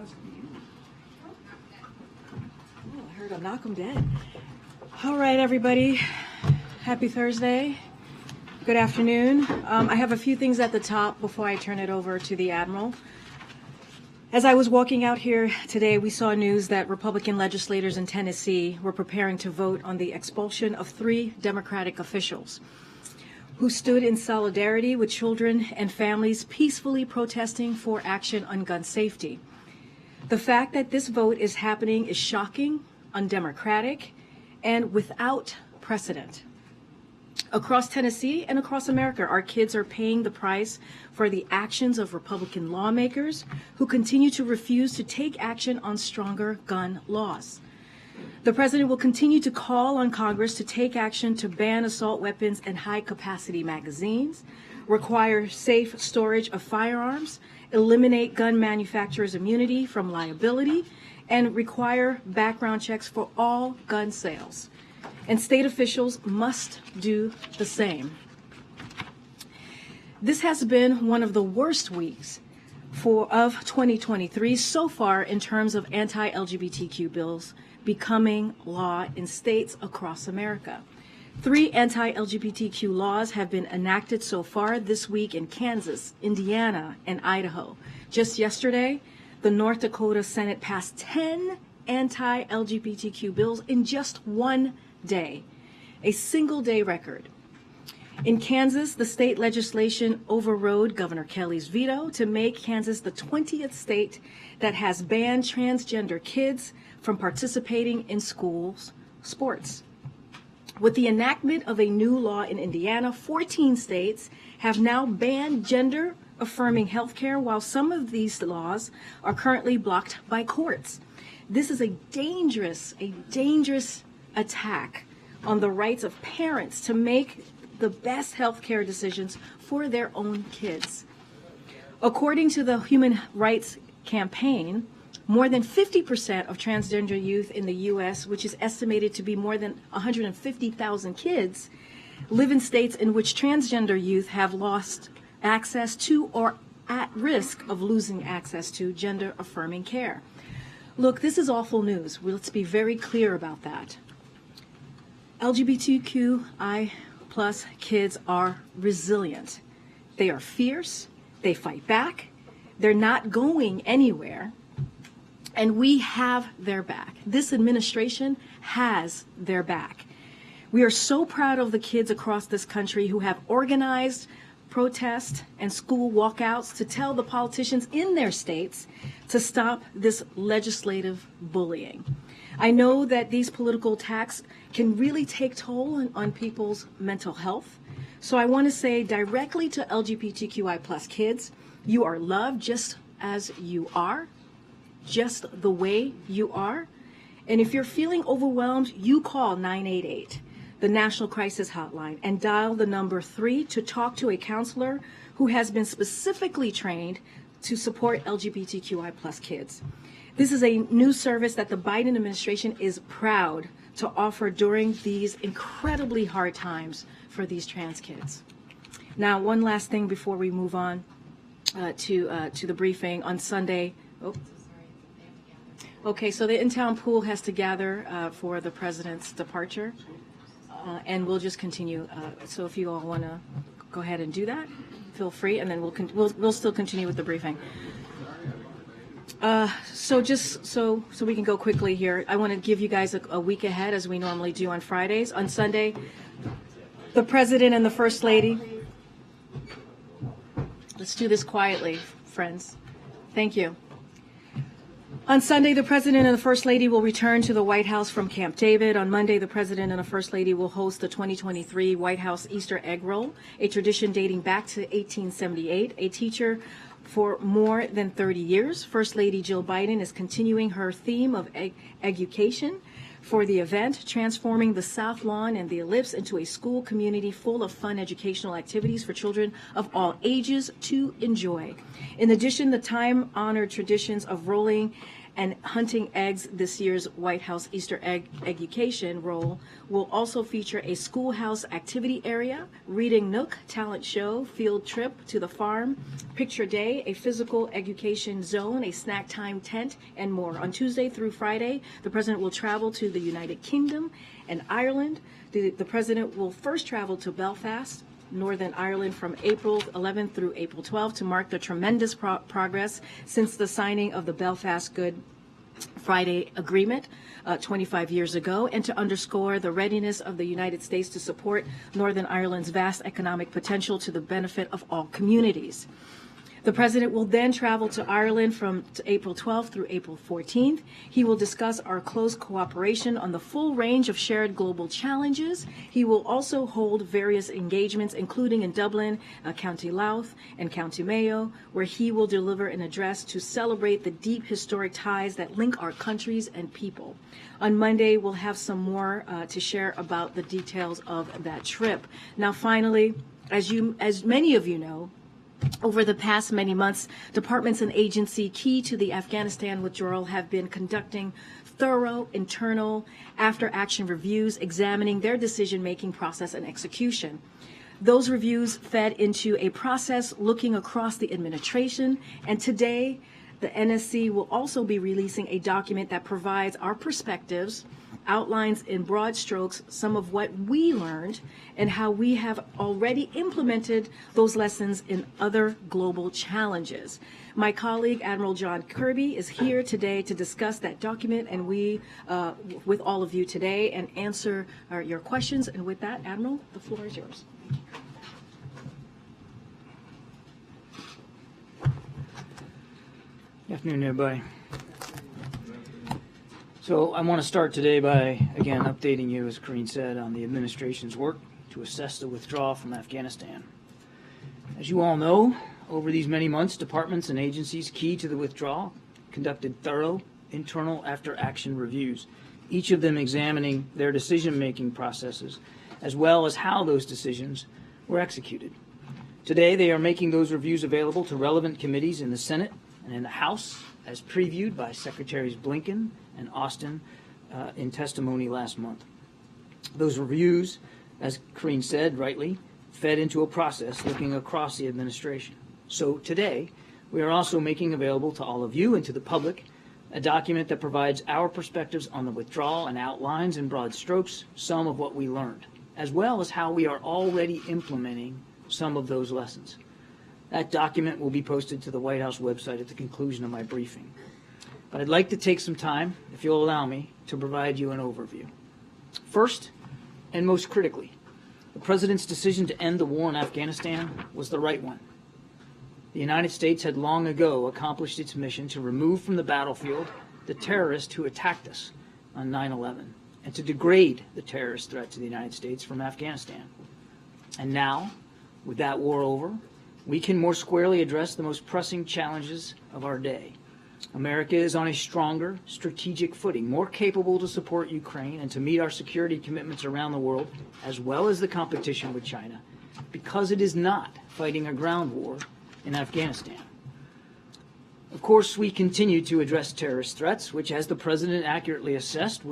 I heard him knock him dead. All right, everybody. Happy Thursday. Good afternoon. I have a few things at the top before I turn it over to the Admiral. As I was walking out here today, we saw news that Republican legislators in Tennessee were preparing to vote on the expulsion of 3 Democratic officials who stood in solidarity with children and families peacefully protesting for action on gun safety. The fact that this vote is happening is shocking, undemocratic, and without precedent. Across Tennessee and across America, our kids are paying the price for the actions of Republican lawmakers who continue to refuse to take action on stronger gun laws. The president will continue to call on Congress to take action to ban assault weapons and high-capacity magazines, require safe storage of firearms, eliminate gun manufacturers' immunity from liability, and require background checks for all gun sales. And state officials must do the same. This has been one of the worst weeks of 2023 so far in terms of anti-LGBTQ bills becoming law in states across America. 3 anti-LGBTQ laws have been enacted so far this week in Kansas, Indiana, and Idaho. Just yesterday, the North Dakota Senate passed 10 anti-LGBTQ bills in just one day, a single-day record. In Kansas, the state legislation overrode Governor Kelly's veto to make Kansas the 20th state that has banned transgender kids from participating in schools sports. With the enactment of a new law in Indiana, 14 states have now banned gender-affirming health care, while some of these laws are currently blocked by courts. This is a dangerous attack on the rights of parents to make the best health care decisions for their own kids. According to the Human Rights Campaign, more than 50% of transgender youth in the U.S., which is estimated to be more than 150,000 kids, live in states in which transgender youth have lost access to or at risk of losing access to gender-affirming care. Look, this is awful news. Let's be very clear about that. LGBTQI+ kids are resilient. They are fierce. They fight back. They're not going anywhere. And we have their back. This administration has their back. We are so proud of the kids across this country who have organized protests and school walkouts to tell the politicians in their states to stop this legislative bullying. I know that these political attacks can really take toll on people's mental health. So I want to say directly to LGBTQI+ kids, you are loved just as you are, just the way you are. And if you're feeling overwhelmed, you call 988, the National Crisis Hotline, and dial the number 3 to talk to a counselor who has been specifically trained to support LGBTQI+ kids. This is a new service that the Biden administration is proud to offer during these incredibly hard times for these trans kids. Now, one last thing before we move on to the briefing on Sunday. Okay, so the in-town pool has to gather for the president's departure, and we'll just continue. So if you all want to go ahead and do that, feel free, and then we'll still continue with the briefing. So just so we can go quickly here, I want to give you guys a week ahead, as we normally do on Fridays. On Sunday, the president and the first lady. Let's do this quietly, friends. Thank you. On Sunday, the President and the First Lady will return to the White House from Camp David. On Monday, the President and the First Lady will host the 2023 White House Easter Egg Roll, a tradition dating back to 1878. A teacher for more than 30 years, First Lady Jill Biden is continuing her theme of education for the event, transforming the South Lawn and the Ellipse into a school community full of fun educational activities for children of all ages to enjoy. In addition, the time-honored traditions of rolling and hunting eggs, this year's White House Easter egg education roll, will also feature a schoolhouse activity area, reading nook, talent show, field trip to the farm, picture day, a physical education zone, a snack time tent, and more. On Tuesday through Friday, the president will travel to the United Kingdom and Ireland. The president will first travel to Belfast, Northern Ireland, from April 11th through April 12th to mark the tremendous progress since the signing of the Belfast Good Friday Agreement 25 years ago, and to underscore the readiness of the United States to support Northern Ireland's vast economic potential to the benefit of all communities. The president will then travel to Ireland from April 12th through April 14th. He will discuss our close cooperation on the full range of shared global challenges. He will also hold various engagements, including in Dublin, County Louth, and County Mayo, where he will deliver an address to celebrate the deep historic ties that link our countries and people. On Monday, we'll have some more to share about the details of that trip. Now, finally, as many of you know, over the past many months, departments and agencies key to the Afghanistan withdrawal have been conducting thorough internal after-action reviews examining their decision-making process and execution. Those reviews fed into a process looking across the administration, and today the NSC will also be releasing a document that provides our perspectives, outlines in broad strokes some of what we learned and how we have already implemented those lessons in other global challenges. My colleague, Admiral John Kirby, is here today to discuss that document and with all of you today and answer your questions. And with that, Admiral, the floor is yours. Good afternoon, everybody. So I want to start today by, again, updating you, as Karine said, on the administration's work to assess the withdrawal from Afghanistan. As you all know, over these many months, departments and agencies key to the withdrawal conducted thorough internal after-action reviews, each of them examining their decision-making processes, as well as how those decisions were executed. Today, they are making those reviews available to relevant committees in the Senate and in the House, as previewed by Secretaries Blinken and Austin in testimony last month. Those reviews, as Karine said rightly, fed into a process looking across the administration. So today, we are also making available to all of you and to the public a document that provides our perspectives on the withdrawal and outlines in broad strokes some of what we learned, as well as how we are already implementing some of those lessons. That document will be posted to the White House website at the conclusion of my briefing. But I'd like to take some time, if you'll allow me, to provide you an overview. First, and most critically, the President's decision to end the war in Afghanistan was the right one. The United States had long ago accomplished its mission to remove from the battlefield the terrorists who attacked us on 9/11 and to degrade the terrorist threat to the United States from Afghanistan. And now, with that war over, we can more squarely address the most pressing challenges of our day. America is on a stronger strategic footing, more capable to support Ukraine and to meet our security commitments around the world, as well as the competition with China, because it is not fighting a ground war in Afghanistan. Of course, we continue to address terrorist threats, which, as the President accurately assessed,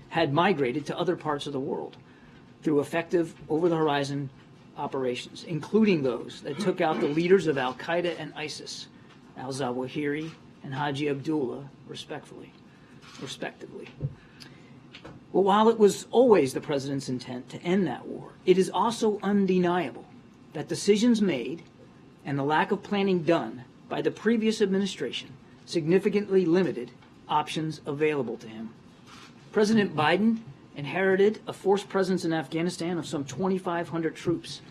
had migrated to other parts of the world through effective over-the-horizon operations, including those that took out the leaders of al-Qaeda and ISIS, al-Zawahiri and Haji Abdullah, respectively. Well, while it was always the President's intent to end that war, it is also undeniable that decisions made and the lack of planning done by the previous administration significantly limited options available to him. President Biden inherited a force presence in Afghanistan of some 2,500 troops.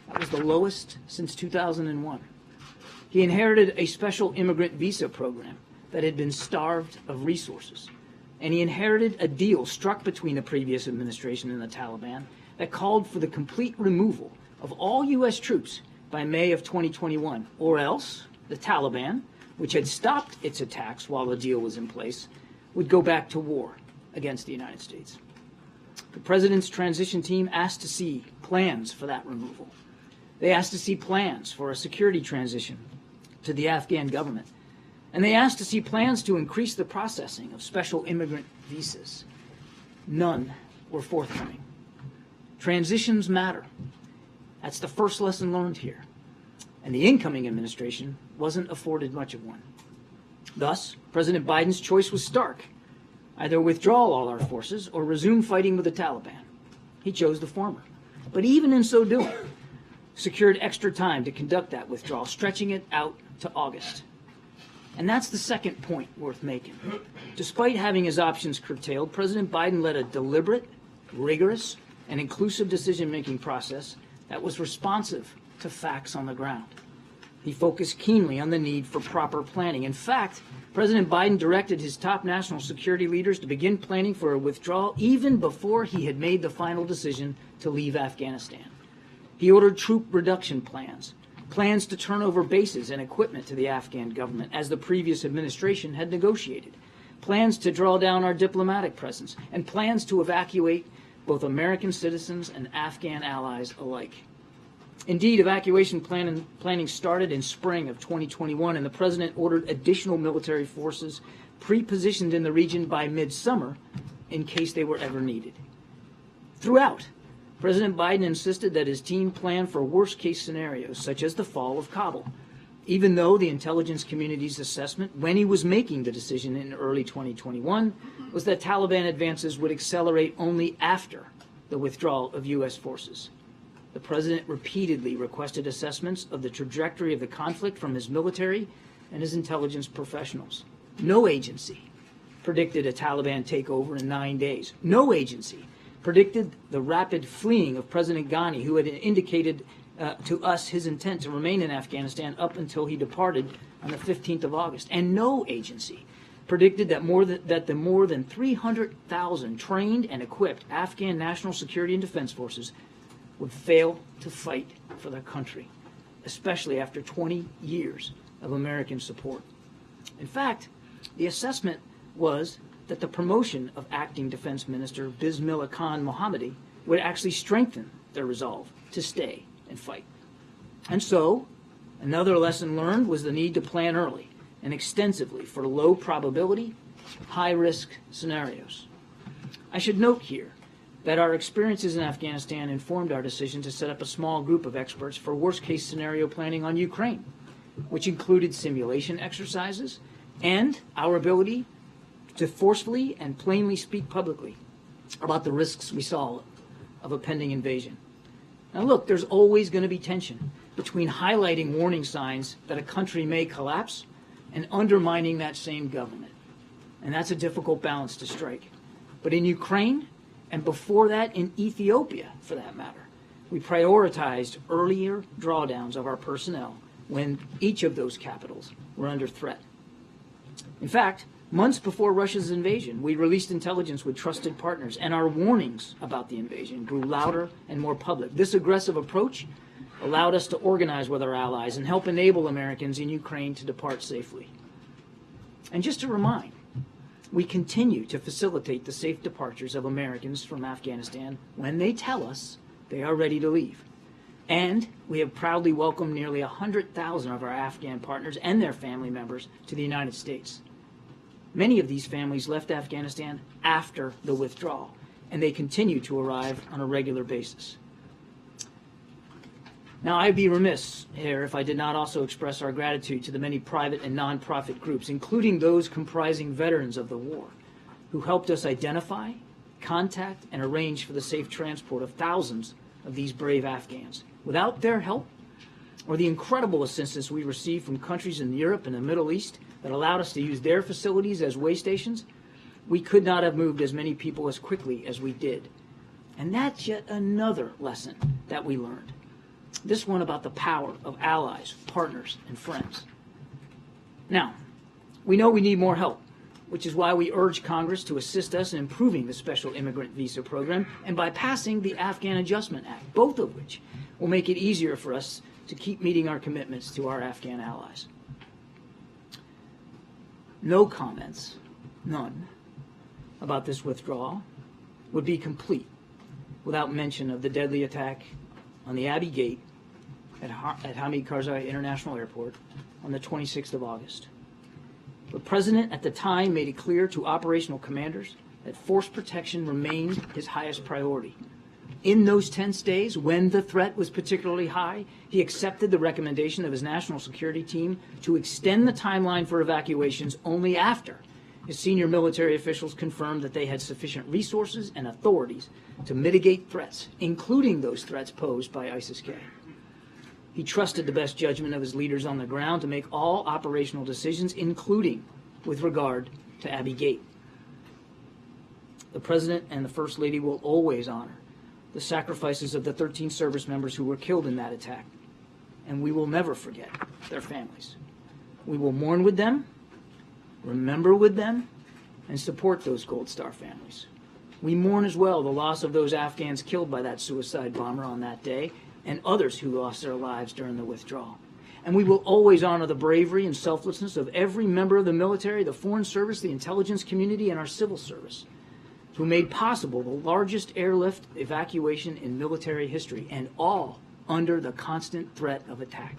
That was the lowest since 2001. He inherited a special immigrant visa program that had been starved of resources. And he inherited a deal struck between the previous administration and the Taliban that called for the complete removal of all U.S. troops by May of 2021, or else the Taliban, which had stopped its attacks while the deal was in place, would go back to war, against the United States. The President's transition team asked to see plans for that removal. They asked to see plans for a security transition to the Afghan government. And they asked to see plans to increase the processing of special immigrant visas. None were forthcoming. Transitions matter. That's the first lesson learned here. And the incoming administration wasn't afforded much of one. Thus, President Biden's choice was stark. Either withdraw all our forces or resume fighting with the Taliban. He chose the former. But even in so doing, secured extra time to conduct that withdrawal, stretching it out to August. And that's the second point worth making. Despite having his options curtailed, President Biden led a deliberate, rigorous, and inclusive decision-making process that was responsive to facts on the ground. He focused keenly on the need for proper planning. In fact, President Biden directed his top national security leaders to begin planning for a withdrawal even before he had made the final decision to leave Afghanistan. He ordered troop reduction plans, plans to turn over bases and equipment to the Afghan government, as the previous administration had negotiated, plans to draw down our diplomatic presence, and plans to evacuate both American citizens and Afghan allies alike. Indeed, evacuation planning started in spring of 2021, and the President ordered additional military forces pre-positioned in the region by midsummer in case they were ever needed. Throughout, President Biden insisted that his team plan for worst-case scenarios, such as the fall of Kabul, even though the intelligence community's assessment, when he was making the decision in early 2021, was that Taliban advances would accelerate only after the withdrawal of U.S. forces. The President repeatedly requested assessments of the trajectory of the conflict from his military and his intelligence professionals. No agency predicted a Taliban takeover in 9 days. No agency predicted the rapid fleeing of President Ghani, who had indicated to us his intent to remain in Afghanistan up until he departed on the 15th of August. And no agency predicted that the more than 300,000 trained and equipped Afghan national security and defense forces would fail to fight for their country, especially after 20 years of American support. In fact, the assessment was that the promotion of acting Defense Minister Bismillah Khan Mohammadi would actually strengthen their resolve to stay and fight. And so, another lesson learned was the need to plan early and extensively for low probability, high risk scenarios. I should note here that our experiences in Afghanistan informed our decision to set up a small group of experts for worst-case scenario planning on Ukraine, which included simulation exercises and our ability to forcefully and plainly speak publicly about the risks we saw of a pending invasion. Now look, there's always going to be tension between highlighting warning signs that a country may collapse and undermining that same government. And that's a difficult balance to strike. But in Ukraine, and before that in Ethiopia, for that matter, we prioritized earlier drawdowns of our personnel when each of those capitals were under threat. In fact, months before Russia's invasion, we released intelligence with trusted partners, and our warnings about the invasion grew louder and more public. This aggressive approach allowed us to organize with our allies and help enable Americans in Ukraine to depart safely. And just to remind, we continue to facilitate the safe departures of Americans from Afghanistan when they tell us they are ready to leave. And we have proudly welcomed nearly 100,000 of our Afghan partners and their family members to the United States. Many of these families left Afghanistan after the withdrawal, and they continue to arrive on a regular basis. Now, I'd be remiss here if I did not also express our gratitude to the many private and nonprofit groups, including those comprising veterans of the war, who helped us identify, contact, and arrange for the safe transport of thousands of these brave Afghans. Without their help, or the incredible assistance we received from countries in Europe and the Middle East that allowed us to use their facilities as way stations, we could not have moved as many people as quickly as we did. And that's yet another lesson that we learned. This one about the power of allies, partners, and friends. Now, we know we need more help, which is why we urge Congress to assist us in improving the special immigrant visa program and by passing the Afghan Adjustment Act, both of which will make it easier for us to keep meeting our commitments to our Afghan allies. No comments, none, about this withdrawal would be complete without mention of the deadly attack on the Abbey Gate at Hamid Karzai International Airport on the 26th of August. The President at the time made it clear to operational commanders that force protection remained his highest priority. In those tense days, when the threat was particularly high, he accepted the recommendation of his national security team to extend the timeline for evacuations only after his senior military officials confirmed that they had sufficient resources and authorities to mitigate threats, including those threats posed by ISIS-K. He trusted the best judgment of his leaders on the ground to make all operational decisions, including with regard to Abbey Gate. The President and the First Lady will always honor the sacrifices of the 13 service members who were killed in that attack, and we will never forget their families. We will mourn with them, remember with them, and support those Gold Star families. We mourn as well the loss of those Afghans killed by that suicide bomber on that day and others who lost their lives during the withdrawal. And we will always honor the bravery and selflessness of every member of the military, the Foreign Service, the intelligence community, and our civil service, who made possible the largest airlift evacuation in military history, and all under the constant threat of attack.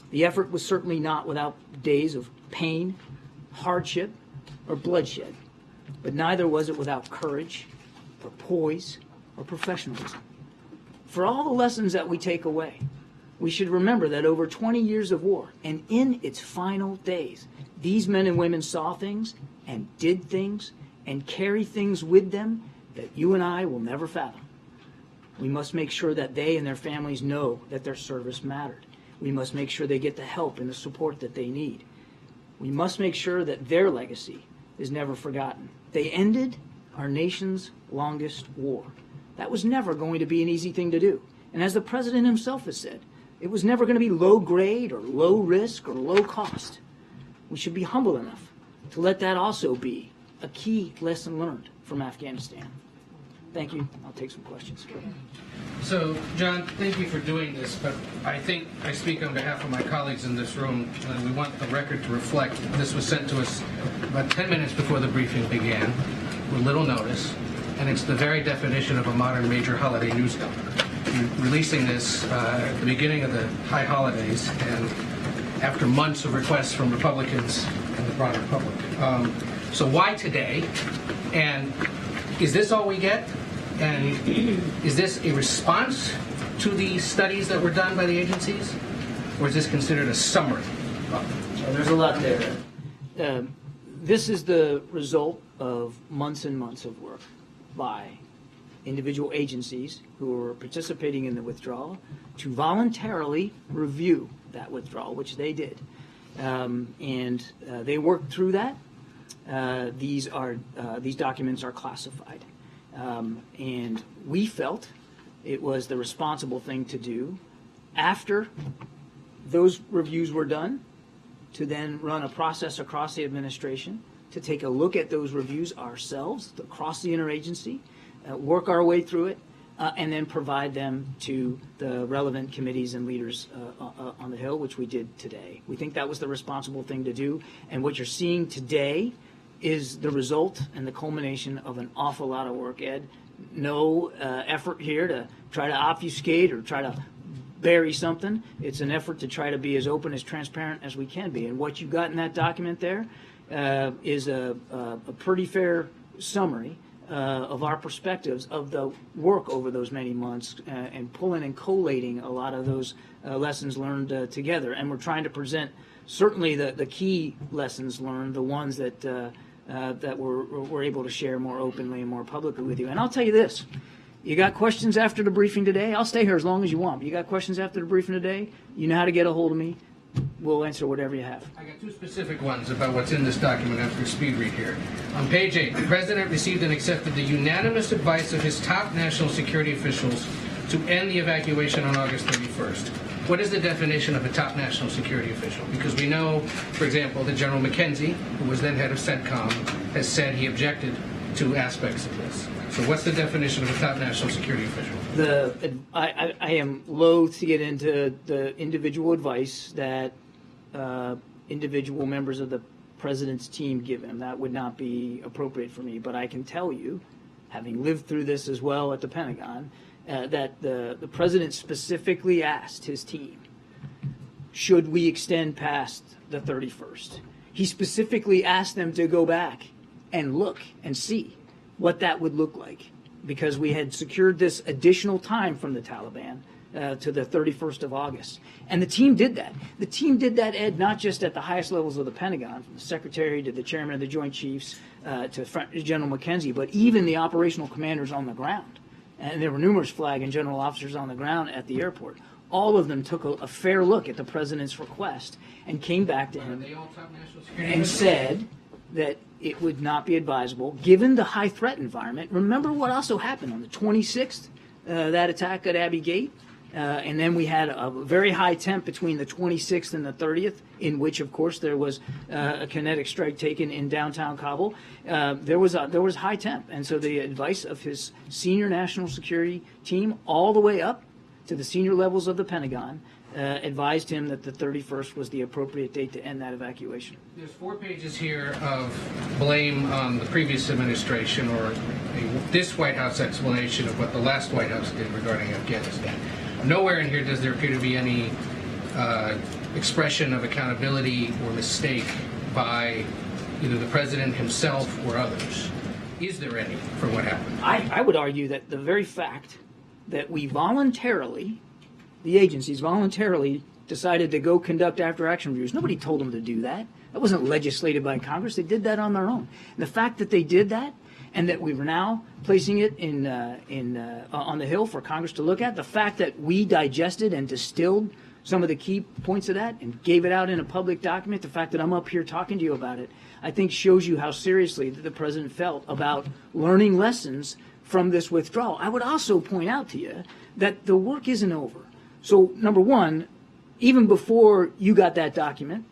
The effort was certainly not without days of pain, hardship, or bloodshed, but neither was it without courage, or poise, or professionalism. For all the lessons that we take away, we should remember that over 20 years of war, and in its final days, these men and women saw things and did things and carry things with them that you and I will never fathom. We must make sure that they and their families know that their service mattered. We must make sure they get the help and the support that they need. We must make sure that their legacy is never forgotten. They ended our nation's longest war. That was never going to be an easy thing to do. And as the President himself has said, it was never going to be low grade or low risk or low cost. We should be humble enough to let that also be a key lesson learned from Afghanistan. Thank you. I'll take some questions. So, John, thank you for doing this, but I think I speak on behalf of my colleagues in this room, and we want the record to reflect this was sent to us about 10 minutes before the briefing began, with little notice, and it's the very definition of a modern major holiday news dump. You're releasing this at the beginning of the high holidays, and after months of requests from Republicans and the broader public. So why today? And is this all we get? And is this a response to the studies that were done by the agencies? Or is this considered a summary? Well, there's a lot there. This is the result of months and months of work by individual agencies who are participating in the withdrawal to voluntarily review that withdrawal, which they did. And they worked through that. These documents are classified. And we felt it was the responsible thing to do after those reviews were done to then run a process across the administration to take a look at those reviews ourselves across the interagency, work our way through it, and then provide them to the relevant committees and leaders on the Hill, which we did today. We think that was the responsible thing to do. And what you're seeing today is the result and the culmination of an awful lot of work, Ed. No effort here to try to obfuscate or try to bury something. It's an effort to try to be as open, as transparent as we can be. And what you got in that document there is a pretty fair summary of our perspectives of the work over those many months and pulling and collating a lot of those lessons learned together. And we're trying to present certainly the key lessons learned, the ones that we're able to share more openly and more publicly with you. And I'll tell you this, you got questions after the briefing today, I'll stay here as long as you want, but you got questions after the briefing today, you know how to get a hold of me. We'll answer whatever you have. I got two specific ones about what's in this document after a speed read here. On page 8, the President received and accepted the unanimous advice of his top national security officials to end the evacuation on August 31st. What is the definition of a top national security official? Because we know, for example, that General McKenzie, who was then head of CENTCOM, has said he objected to aspects of this. So what's the definition of a top national security official? I am loath to get into the individual advice that individual members of the president's team given him. That would not be appropriate for me. But I can tell you, having lived through this as well at the Pentagon, that the president specifically asked his team, should we extend past the 31st? He specifically asked them to go back and look and see what that would look like, because we had secured this additional time from the Taliban to the 31st of August. And the team did that. The team did that, Ed, not just at the highest levels of the Pentagon, from the Secretary to the Chairman of the Joint Chiefs to General McKenzie, but even the operational commanders on the ground. And there were numerous flag and general officers on the ground at the airport. All of them took a fair look at the president's request and came back to him and said that it would not be advisable, given the high threat environment. Remember what also happened on the 26th, that attack at Abbey Gate? And then we had a very high temp between the 26th and the 30th, in which, of course, there was a kinetic strike taken in downtown Kabul. There was high temp. And so the advice of his senior national security team, all the way up to the senior levels of the Pentagon, advised him that the 31st was the appropriate date to end that evacuation. There's 4 pages here of blame on the previous administration, or this White House explanation of what the last White House did regarding Afghanistan. Nowhere in here does there appear to be any expression of accountability or mistake by either the president himself or others. Is there any for what happened? I would argue that the very fact that we voluntarily, the agencies voluntarily decided to go conduct after-action reviews. Nobody told them to do that. That wasn't legislated by Congress. They did that on their own. And the fact that they did that, and that we were now placing it on the Hill for Congress to look at, the fact that we digested and distilled some of the key points of that and gave it out in a public document, the fact that I'm up here talking to you about it, I think shows you how seriously that the president felt about learning lessons from this withdrawal. I would also point out to you that the work isn't over. So, number one, even before you got that document,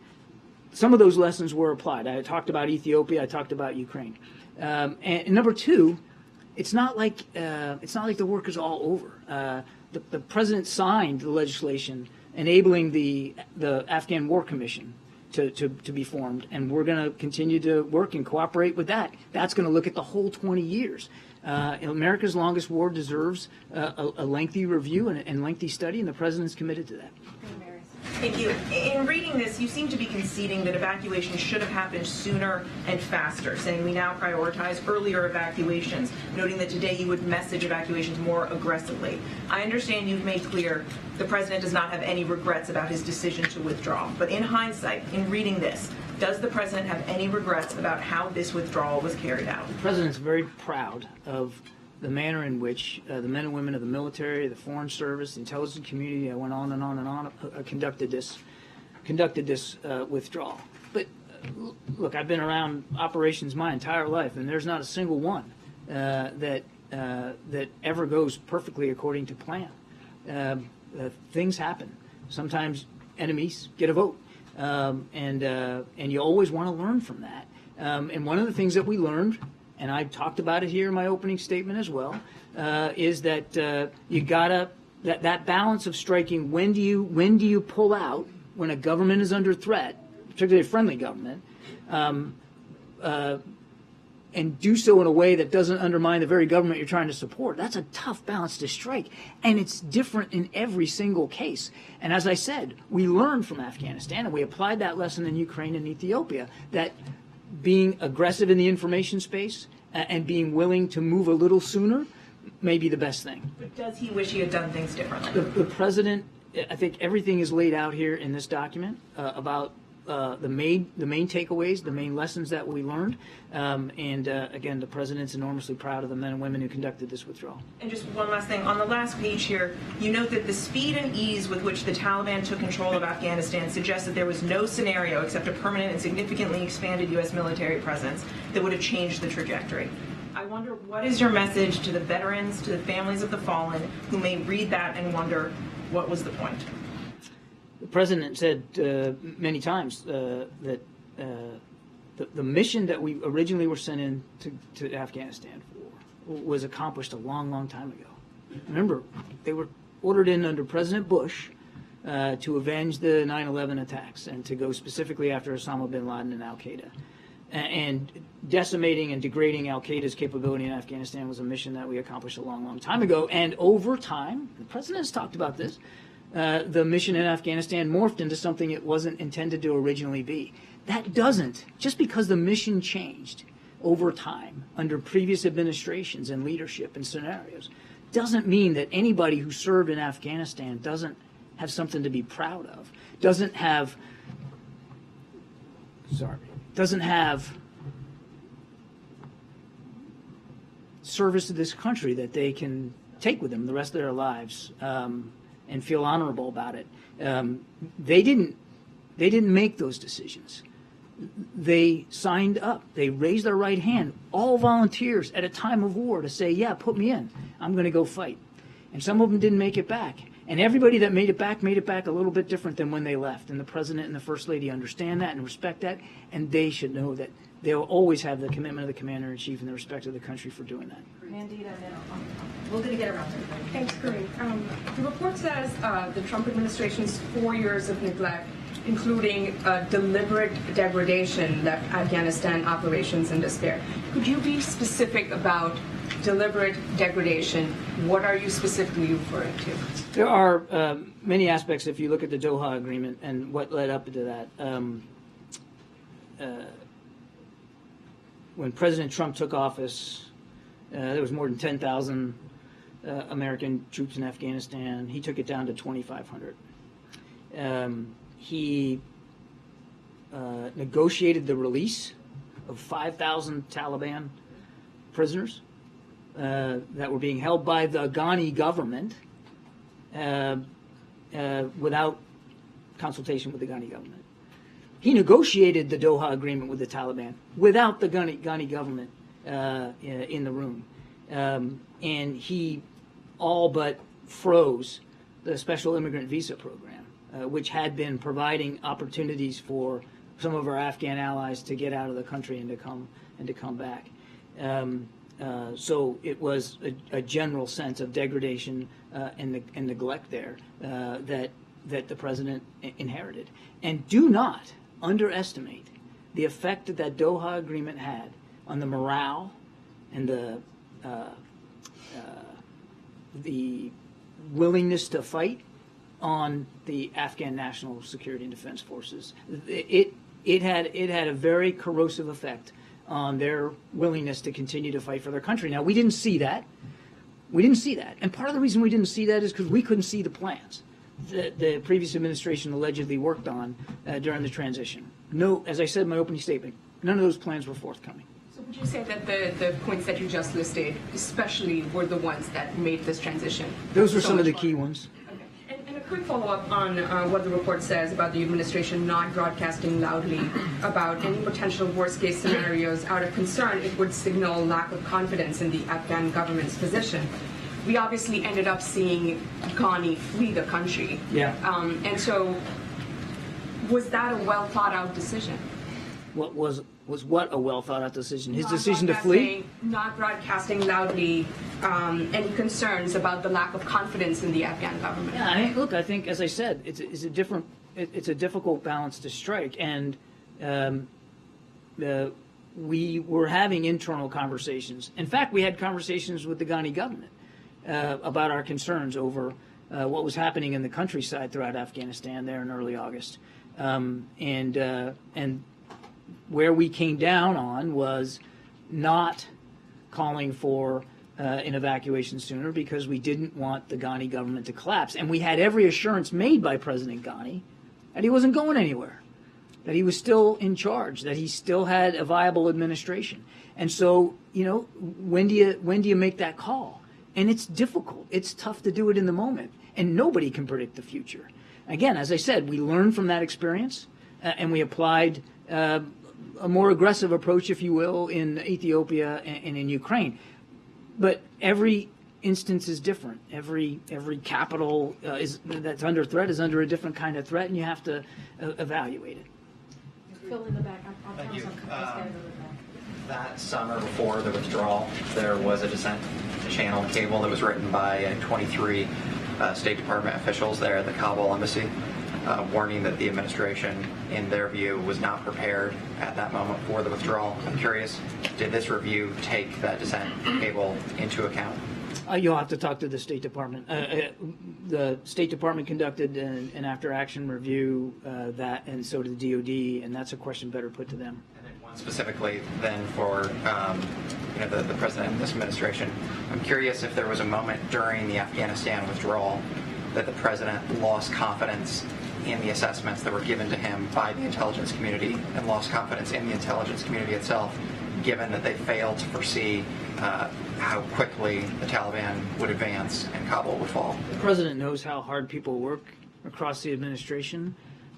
some of those lessons were applied. I talked about Ethiopia. I talked about Ukraine. And number two, it's not like the work is all over. The president signed the legislation enabling the Afghan War Commission to be formed, and we're going to continue to work and cooperate with that. That's going to look at the whole 20 years. America's longest war deserves a lengthy review and lengthy study, and the president's committed to that. Thank you. In reading this, you seem to be conceding that evacuation should have happened sooner and faster, saying we now prioritize earlier evacuations, noting that today you would message evacuations more aggressively. I understand you've made clear the president does not have any regrets about his decision to withdraw. But in hindsight, in reading this, does the president have any regrets about how this withdrawal was carried out? The president's very proud of the manner in which the men and women of the military, the foreign service, the intelligence community, I went on and on and on, conducted this withdrawal. But look, I've been around operations my entire life, and there's not a single one that ever goes perfectly according to plan. Things happen. Sometimes enemies get a vote, and you always want to learn from that. And one of the things that we learned, and I talked about it here in my opening statement as well, is that you gotta that balance of striking when do you pull out when a government is under threat, particularly a friendly government, and do so in a way that doesn't undermine the very government you're trying to support. That's a tough balance to strike, and it's different in every single case. And as I said, we learned from Afghanistan, and we applied that lesson in Ukraine and Ethiopia, that being aggressive in the information space and being willing to move a little sooner may be the best thing. But does he wish he had done things differently? The president, I think everything is laid out here in this document about the main takeaways, the main lessons that we learned. Again, the president's enormously proud of the men and women who conducted this withdrawal. And just one last thing. On the last page here, you note that the speed and ease with which the Taliban took control of Afghanistan suggests that there was no scenario except a permanent and significantly expanded U.S. military presence that would have changed the trajectory. I wonder, what is your message to the veterans, to the families of the fallen, who may read that and wonder, what was the point? The president said many times that the mission that we originally were sent in to Afghanistan for was accomplished a long, long time ago. Remember, they were ordered in under President Bush to avenge the 9/11 attacks and to go specifically after Osama bin Laden and al-Qaeda. And decimating and degrading al-Qaeda's capability in Afghanistan was a mission that we accomplished a long, long time ago. And over time, the president has talked about this, the mission in Afghanistan morphed into something it wasn't intended to originally be. That doesn't, just because the mission changed over time under previous administrations and leadership and scenarios, doesn't mean that anybody who served in Afghanistan doesn't have something to be proud of, doesn't have service to this country that they can take with them the rest of their lives and feel honorable about it. They didn't make those decisions. They signed up. They raised their right hand, all volunteers at a time of war, to say, yeah, put me in. I'm going to go fight. And some of them didn't make it back. And everybody that made it back a little bit different than when they left. And the president and the first lady understand that and respect that. And they should know that they'll always have the commitment of the commander-in-chief and the respect of the country for doing that. Mandita, and then we're going to get around to it. Thanks, Karine. The report says the Trump administration's 4 years of neglect, including deliberate degradation, left Afghanistan operations in despair. Could you be specific about deliberate degradation? What are you specifically referring to? There are many aspects if you look at the Doha Agreement and what led up to that. When President Trump took office, there was more than 10,000 American troops in Afghanistan. He took it down to 2,500. He negotiated the release of 5,000 Taliban prisoners that were being held by the Ghani government without consultation with the Ghani government. He negotiated the Doha Agreement with the Taliban without the Ghani government in the room. And he all but froze the special immigrant visa program, which had been providing opportunities for some of our Afghan allies to get out of the country and to come back. So it was a general sense of degradation and neglect there that the president inherited. And do not underestimate the effect that that Doha Agreement had on the morale and the willingness to fight on the Afghan National Security and Defense Forces. It had a very corrosive effect on their willingness to continue to fight for their country. Now, we didn't see that. And part of the reason we didn't see that is because we couldn't see the plans that the previous administration allegedly worked on during the transition. No, as I said in my opening statement, none of those plans were forthcoming. So would you say that the points that you just listed especially were the ones that made this transition? Those were some of the key ones. Okay. And a quick follow-up on what the report says about the administration not broadcasting loudly about any potential worst-case scenarios out of concern. It would signal lack of confidence in the Afghan government's position. We obviously ended up seeing Ghani flee the country. Yeah. And so was that a well-thought-out decision? What was what a well-thought-out decision? His decision to flee? Not broadcasting loudly any concerns about the lack of confidence in the Afghan government. Yeah, look, I think, as I said, it's a difficult balance to strike, and we were having internal conversations. In fact, we had conversations with the Ghani government about our concerns over what was happening in the countryside throughout Afghanistan there in early August, and where we came down on was not calling for an evacuation sooner because we didn't want the Ghani government to collapse. And we had every assurance made by President Ghani that he wasn't going anywhere, that he was still in charge, that he still had a viable administration. And so, when do you make that call? And it's difficult. It's tough to do it in the moment. And nobody can predict the future. Again, as I said, we learned from that experience and we applied a more aggressive approach, if you will, in Ethiopia and in Ukraine. But every instance is different. Every capital that's under threat is under a different kind of threat, and you have to evaluate it. Phil in the back. I'll Thank you. That summer before the withdrawal, there was a descent channel cable that was written by 23 State Department officials there at the Kabul embassy, warning that the administration, in their view, was not prepared at that moment for the withdrawal. I'm curious, did this review take that dissent cable into account? You'll have to talk to the State Department. The State Department conducted an after-action review that, and so did the DOD, and that's a question better put to them. And then one specifically, then for the president and this administration, I'm curious if there was a moment during the Afghanistan withdrawal that the president lost confidence in the assessments that were given to him by the intelligence community, and lost confidence in the intelligence community itself, given that they failed to foresee how quickly the Taliban would advance and Kabul would fall. The president knows how hard people work across the administration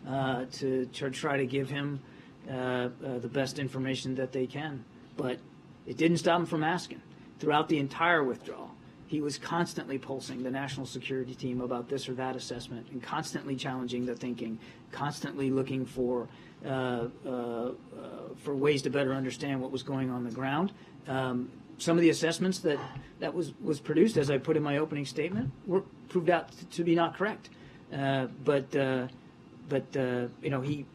to try to give him the best information that they can. But it didn't stop him from asking. Throughout the entire withdrawal, he was constantly pulsing the national security team about this or that assessment, and constantly challenging the thinking, constantly looking for ways to better understand what was going on the ground. Some of the assessments that was produced, as I put in my opening statement, were proved out to be not correct. But he,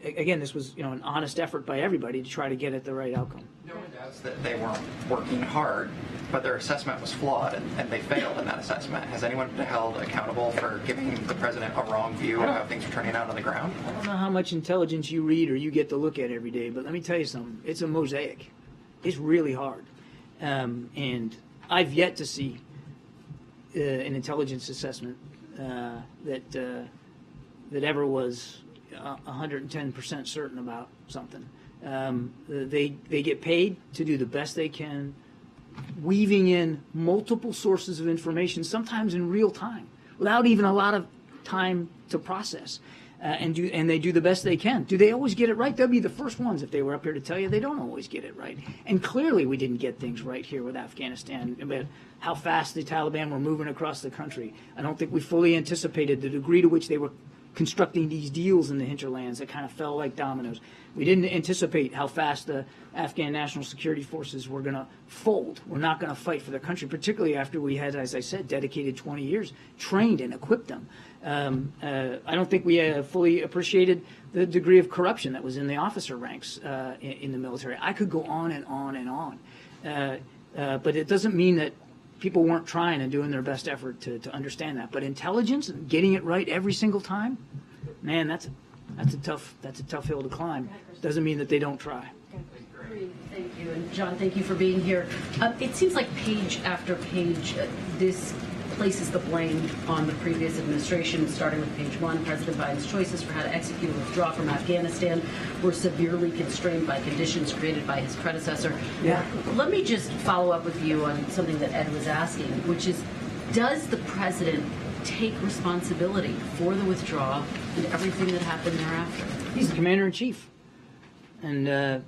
again, this was an honest effort by everybody to try to get at the right outcome. No one doubts that they weren't working hard, but their assessment was flawed, and they failed in that assessment. Has anyone been held accountable for giving the president a wrong view of how things were turning out on the ground? I don't know how much intelligence you read or you get to look at every day, but let me tell you something. It's a mosaic. It's really hard. And I've yet to see an intelligence assessment that ever was 110% certain about something. They get paid to do the best they can, weaving in multiple sources of information, sometimes in real time, without even a lot of time to process. And they do the best they can. Do they always get it right? They'll be the first ones, if they were up here, to tell you they don't always get it right. And clearly we didn't get things right here with Afghanistan, about how fast the Taliban were moving across the country. I don't think we fully anticipated the degree to which they were constructing these deals in the hinterlands that kind of fell like dominoes. We didn't anticipate how fast the Afghan National Security Forces were going to fold. We're not going to fight for their country, particularly after we had, as I said, dedicated 20 years, trained and equipped them. I don't think we fully appreciated the degree of corruption that was in the officer ranks in the military. I could go on and on and on. But it doesn't mean that people weren't trying and doing their best effort to understand that. But intelligence and getting it right every single time, man, that's a tough hill to climb. Doesn't mean that they don't try. Thank you. And John, thank you for being here. It seems like page after page, this places the blame on the previous administration, starting with page 1. President Biden's choices for how to execute a withdrawal from Afghanistan were severely constrained by conditions created by his predecessor. Yeah. Let me just follow up with you on something that Ed was asking, which is, does the president take responsibility for the withdrawal and everything that happened thereafter? He's the commander-in-chief, and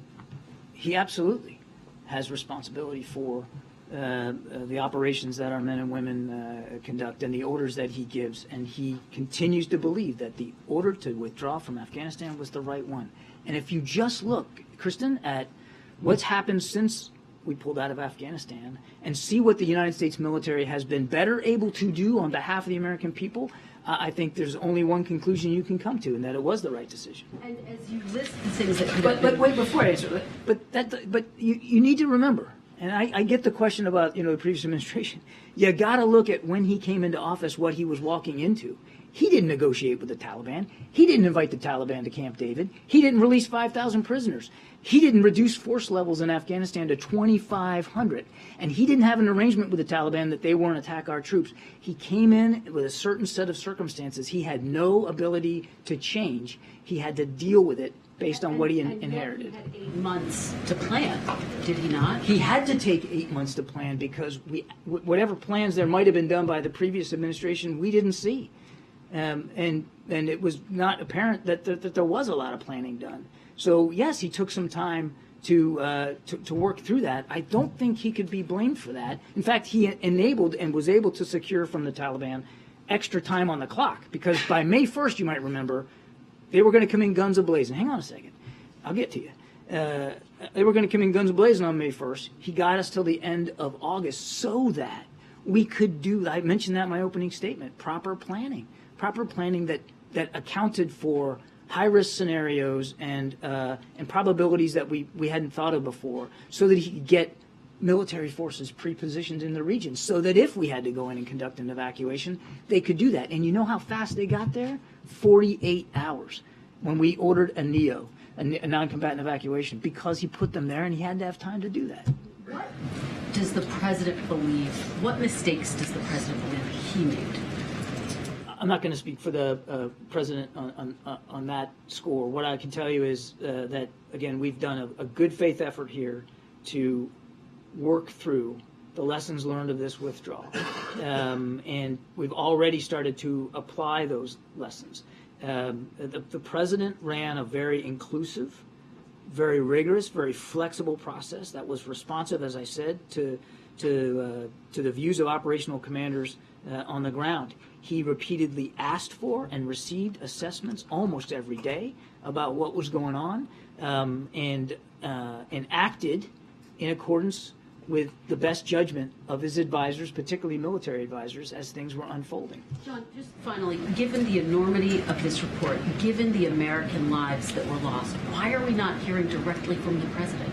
he absolutely has responsibility for the operations that our men and women conduct and the orders that he gives, and he continues to believe that the order to withdraw from Afghanistan was the right one. And if you just look, Kristen, at what's happened since we pulled out of Afghanistan and see what the United States military has been better able to do on behalf of the American people, I think there's only one conclusion you can come to, and that it was the right decision. And as you list the things that could have But wait, before I answer that, but you need to remember, and I get the question about the previous administration. You got to look at when he came into office, what he was walking into. He didn't negotiate with the Taliban. He didn't invite the Taliban to Camp David. He didn't release 5,000 prisoners. He didn't reduce force levels in Afghanistan to 2,500. And he didn't have an arrangement with the Taliban that they weren't attack our troops. He came in with a certain set of circumstances. He had no ability to change. He had to deal with it based on what he inherited. He had 8 months to plan, did he not? He had to take 8 months to plan because whatever plans there might have been done by the previous administration, we didn't see. And it was not apparent that there was a lot of planning done. So yes, he took some time to work through that. I don't think he could be blamed for that. In fact, he enabled and was able to secure from the Taliban extra time on the clock, because by May 1st, you might remember, they were going to come in guns a-blazing. Hang on a second. I'll get to you. They were going to come in guns a-blazing on May 1st. He got us till the end of August so that we could do, I mentioned that in my opening statement, proper planning that accounted for high-risk scenarios and probabilities that we hadn't thought of before, so that he could get military forces pre-positioned in the region, so that if we had to go in and conduct an evacuation, they could do that. And you know how fast they got there? 48 hours when we ordered a NEO, a non-combatant evacuation, because he put them there and he had to have time to do that. What does the president believe? What mistakes does the president believe he made? I'm not going to speak for the president on that score. What I can tell you is that, again, we've done a good faith effort here to work through the lessons learned of this withdrawal. And we've already started to apply those lessons. The president ran a very inclusive, very rigorous, very flexible process that was responsive, as I said, to the views of operational commanders on the ground. He repeatedly asked for and received assessments almost every day about what was going on, and acted in accordance with the best judgment of his advisors, particularly military advisors, as things were unfolding. John, just finally, given the enormity of this report, given the American lives that were lost, why are we not hearing directly from the president?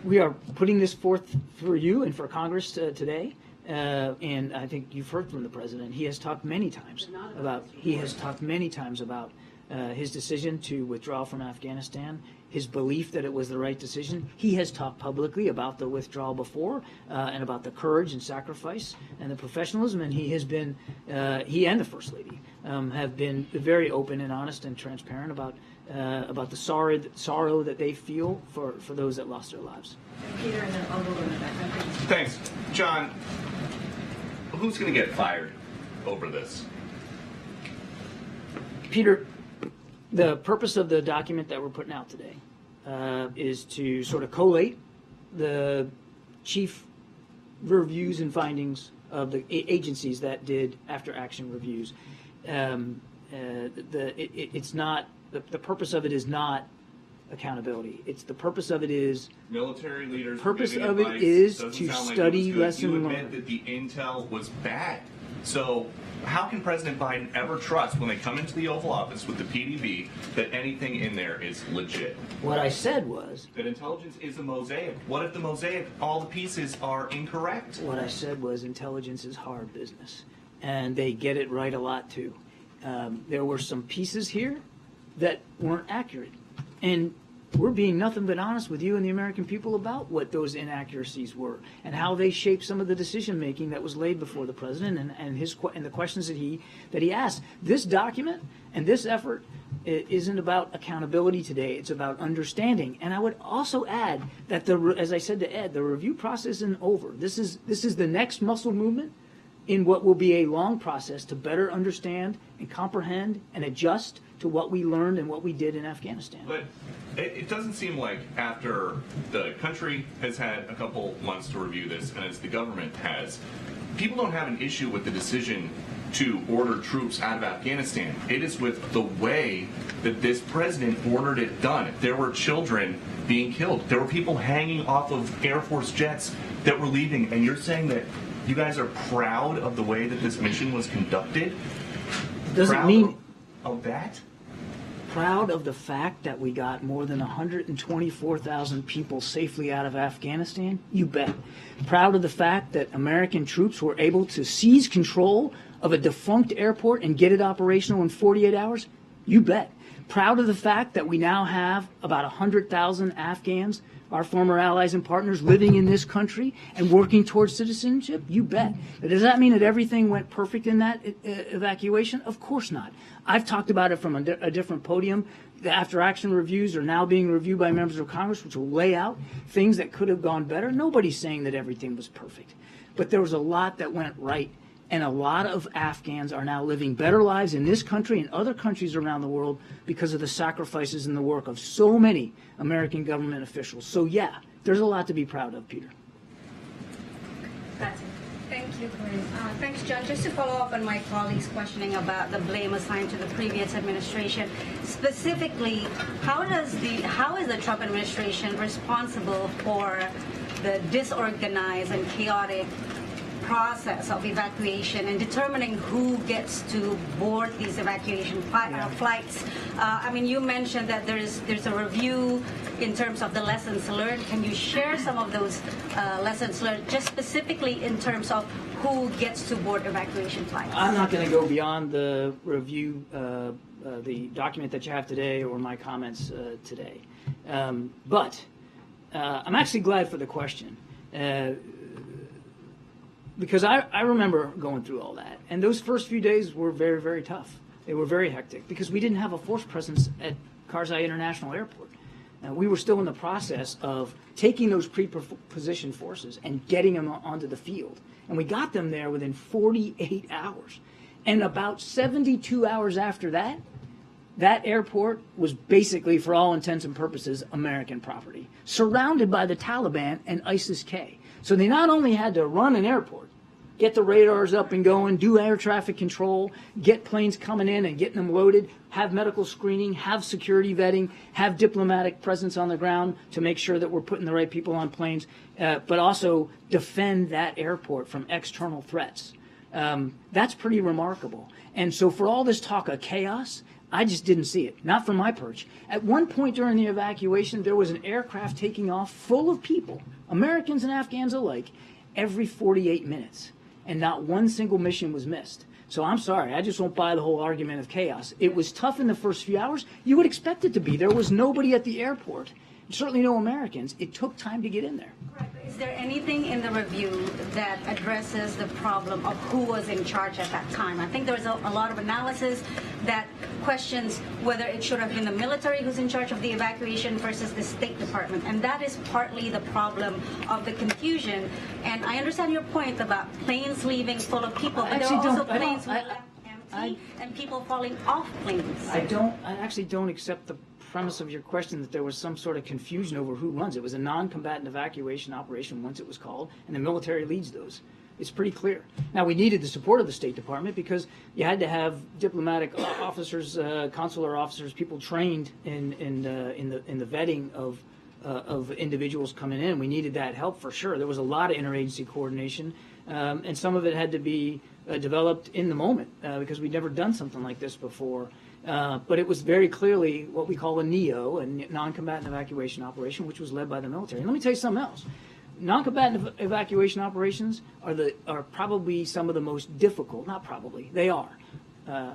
We are putting this forth for you and for Congress today, and I think you've heard from the president. He has talked many times about his decision to withdraw from Afghanistan, his belief that it was the right decision. He has talked publicly about the withdrawal before, and about the courage and sacrifice and the professionalism, and he has been, he and the First Lady have been very open and honest and transparent about the sorrow that they feel for those that lost their lives. Peter, and then I'll go in the back. Thanks. John, who's going to get fired over this? Peter, the purpose of the document that we're putting out today is to sort of collate the chief reviews and findings of the agencies that did after-action reviews. It's not the purpose of it is not accountability. The purpose of it is military leaders. Purpose of it is to study lesson learned. You admit that the intel was bad. So how can President Biden ever trust when they come into the Oval Office with the PDB that anything in there is legit? What I said was that intelligence is a mosaic. What if the mosaic, all the pieces are incorrect? What I said was intelligence is hard business, and they get it right a lot too. There were some pieces here that weren't accurate, and we're being nothing but honest with you and the American people about what those inaccuracies were and how they shaped some of the decision making that was laid before the president and the questions that he asked. This document and this effort isn't about accountability today. It's about understanding. And I would also add that as I said to Ed, the review process isn't over. This is the next muscle movement in what will be a long process to better understand and comprehend and adjust to what we learned and what we did in Afghanistan. But it doesn't seem like after the country has had a couple months to review this, and as the government has, people don't have an issue with the decision to order troops out of Afghanistan. It is with the way that this president ordered it done. There were children being killed. There were people hanging off of Air Force jets that were leaving, and you're saying that you guys are proud of the way that this mission was conducted? Doesn't mean of that? Proud of the fact that we got more than 124,000 people safely out of Afghanistan? You bet. Proud of the fact that American troops were able to seize control of a defunct airport and get it operational in 48 hours? You bet. Proud of the fact that we now have about 100,000 Afghans, our former allies and partners, living in this country and working towards citizenship? You bet. But does that mean that everything went perfect in that evacuation? Of course not. I've talked about it from a different podium. The after-action reviews are now being reviewed by members of Congress, which will lay out things that could have gone better. Nobody's saying that everything was perfect. But there was a lot that went right. And a lot of Afghans are now living better lives in this country and other countries around the world because of the sacrifices and the work of so many American government officials. So, yeah, there's a lot to be proud of, Peter. That's it. Thank you, Karine. Thanks, John. Just to follow up on my colleague's questioning about the blame assigned to the previous administration, specifically, how is the Trump administration responsible for the disorganized and chaotic process of evacuation and determining who gets to board these evacuation flights. I mean, you mentioned that there's a review in terms of the lessons learned. Can you share some of those lessons learned, just specifically in terms of who gets to board evacuation flights? I'm not going to go beyond the review, the document that you have today, or my comments today. But I'm actually glad for the question. Because I remember going through all that. And those first few days were very, very tough. They were very hectic because we didn't have a force presence at Karzai International Airport. We were still in the process of taking those pre-positioned forces and getting them onto the field. And we got them there within 48 hours. And about 72 hours after that, that airport was basically, for all intents and purposes, American property, surrounded by the Taliban and ISIS-K. So they not only had to run an airport, get the radars up and going, do air traffic control, get planes coming in and getting them loaded, have medical screening, have security vetting, have diplomatic presence on the ground to make sure that we're putting the right people on planes, but also defend that airport from external threats. That's pretty remarkable. And so for all this talk of chaos, I just didn't see it, not from my perch. At one point during the evacuation, there was an aircraft taking off full of people, Americans and Afghans alike, every 48 minutes. And not one single mission was missed. So I'm sorry, I just won't buy the whole argument of chaos. It was tough in the first few hours. You would expect it to be. There was nobody at the airport, certainly no Americans. It took time to get in there. Is there anything in the review that addresses the problem of who was in charge at that time? I think there was a lot of analysis that questions whether it should have been the military who's in charge of the evacuation versus the State Department. And that is partly the problem of the confusion. And I understand your point about planes leaving full of people, but there are also planes left empty and people falling off planes. I actually don't accept the premise of your question that there was some sort of confusion over who runs. It was a non-combatant evacuation operation once it was called, and the military leads those. It's pretty clear. Now, we needed the support of the State Department because you had to have diplomatic officers, consular officers, people trained in the vetting of individuals coming in. We needed that help for sure. There was a lot of interagency coordination, and some of it had to be developed in the moment because we'd never done something like this before. But it was very clearly what we call a NEO, a non-combatant evacuation operation, which was led by the military. And let me tell you something else. Non-combatant evacuation operations are probably some of the most difficult, not probably, they are,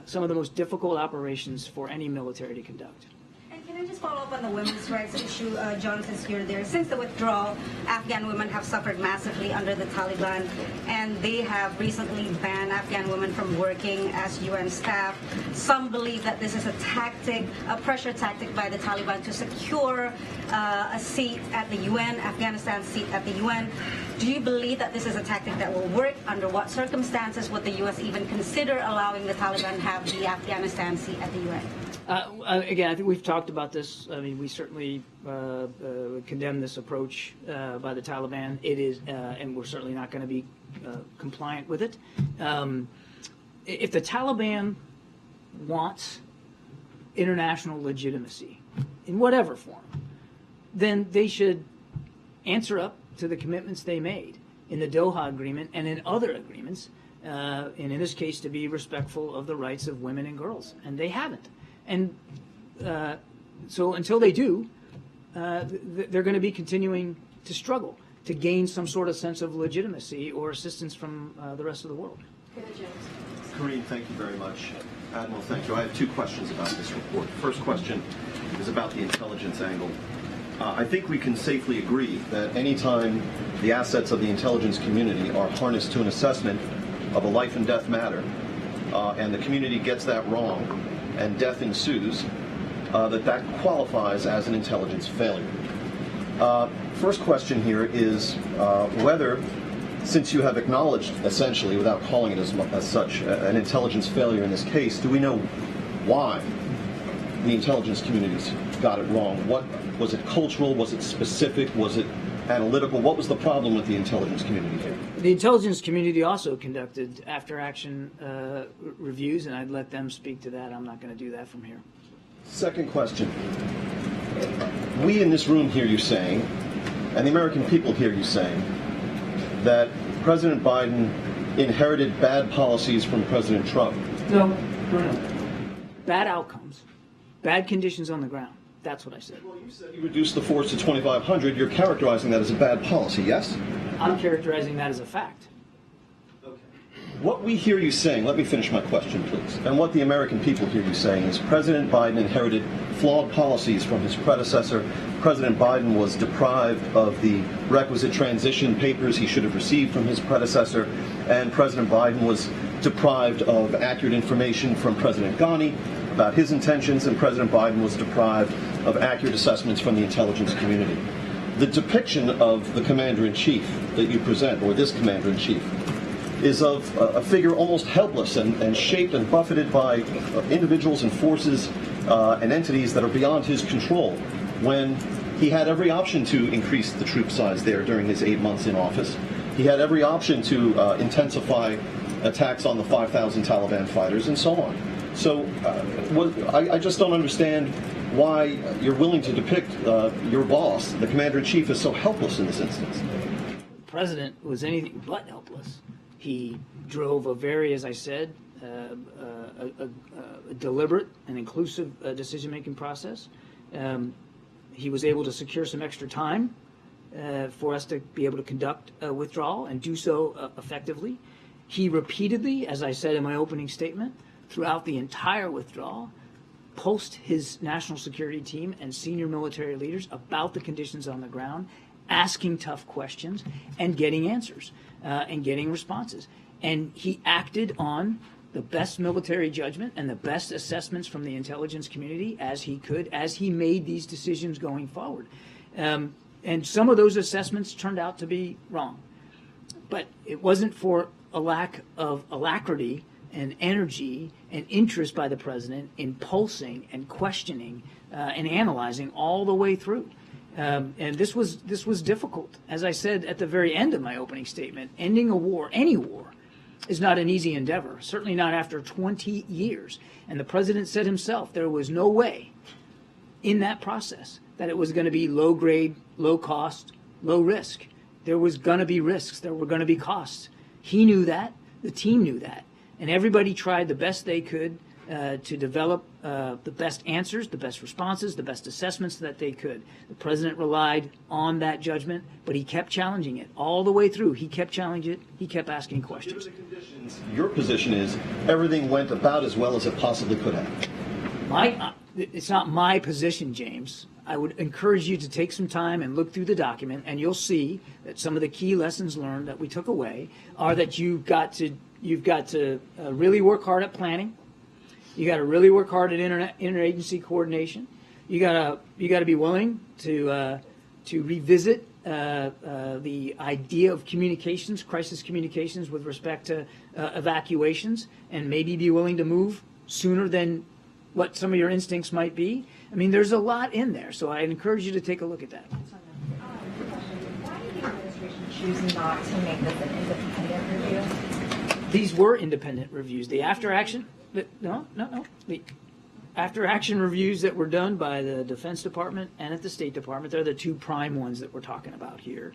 some of the most difficult operations for any military to conduct. Can I just follow up on the women's rights issue, John, since you're there? Since the withdrawal, Afghan women have suffered massively under the Taliban, and they have recently banned Afghan women from working as UN staff. Some believe that this is a tactic, a pressure tactic by the Taliban to secure a seat at the UN, Afghanistan's seat at the UN. Do you believe that this is a tactic that will work? Under what circumstances would the U.S. even consider allowing the Taliban to have the Afghanistan seat at the UN? Again, I think we've talked about this. I mean, we certainly condemn this approach by the Taliban. It is, and we're certainly not going to be compliant with it. If the Taliban wants international legitimacy in whatever form, then they should answer up to the commitments they made in the Doha Agreement and in other agreements, and in this case to be respectful of the rights of women and girls, and they haven't. And so until they do, they're going to be continuing to struggle to gain some sort of sense of legitimacy or assistance from the rest of the world. Karine, thank you very much. Admiral, thank you. I have two questions about this report. First question is about the intelligence angle. I think we can safely agree that any time the assets of the intelligence community are harnessed to an assessment of a life and death matter, and the community gets that wrong, and death ensues, that qualifies as an intelligence failure. First question here is whether, since you have acknowledged, essentially, without calling it as such, an intelligence failure in this case, do we know why the intelligence communities got it wrong? What was it? Cultural? Was it specific? Was it analytical? What was the problem with the intelligence community here? The intelligence community also conducted after-action reviews, and I'd let them speak to that. I'm not going to do that from here. Second question. We in this room hear you saying, and the American people hear you saying, that President Biden inherited bad policies from President Trump? No. Bad outcomes, bad conditions on the ground. That's what I said. Well, you said you reduced the force to 2,500. You're characterizing that as a bad policy, yes? I'm characterizing that as a fact. What we hear you saying, let me finish my question, please, and what the American people hear you saying is President Biden inherited flawed policies from his predecessor. President Biden was deprived of the requisite transition papers he should have received from his predecessor, and President Biden was deprived of accurate information from President Ghani about his intentions, and President Biden was deprived of accurate assessments from the intelligence community. The depiction of the commander-in-chief that you present, or this commander-in-chief, is of a figure almost helpless and shaped and buffeted by individuals and forces and entities that are beyond his control, when he had every option to increase the troop size there during his 8 months in office. He had every option to intensify attacks on the 5,000 Taliban fighters and so on. So I just don't understand why you're willing to depict your boss, the commander-in-chief, as so helpless in this instance. The president was anything but helpless. He drove a very, as I said, a deliberate and inclusive decision-making process. He was able to secure some extra time for us to be able to conduct a withdrawal and do so effectively. He repeatedly, as I said in my opening statement, throughout the entire withdrawal, pulsed his national security team and senior military leaders about the conditions on the ground, asking tough questions and getting answers and getting responses. And he acted on the best military judgment and the best assessments from the intelligence community as he could, as he made these decisions going forward. And some of those assessments turned out to be wrong. But it wasn't for a lack of alacrity and energy and interest by the president in pulsing and questioning and analyzing all the way through. And this was difficult. As I said at the very end of my opening statement, ending a war, any war, is not an easy endeavor, certainly not after 20 years. And the president said himself there was no way in that process that it was going to be low grade, low cost, low risk. There was going to be risks. There were going to be costs. He knew that. The team knew that. And everybody tried the best they could to develop the best answers, the best responses, the best assessments that they could. The president relied on that judgment, but he kept challenging it all the way through. He kept challenging it. He kept asking questions. Given the conditions, your position is everything went about as well as it possibly could have. It's not my position, James. I would encourage you to take some time and look through the document, and you'll see that some of the key lessons learned that we took away are that you've got to really work hard at planning. You got to really work hard at interagency coordination. You got to be willing to revisit the idea of communications, crisis communications with respect to evacuations, and maybe be willing to move sooner than what some of your instincts might be. I mean, there's a lot in there, so I encourage you to take a look at that. Why did the administration choose not to make this an independent review? These were independent reviews. The after-action, the after-action reviews that were done by the Defense Department and at the State Department, they're the two prime ones that we're talking about here.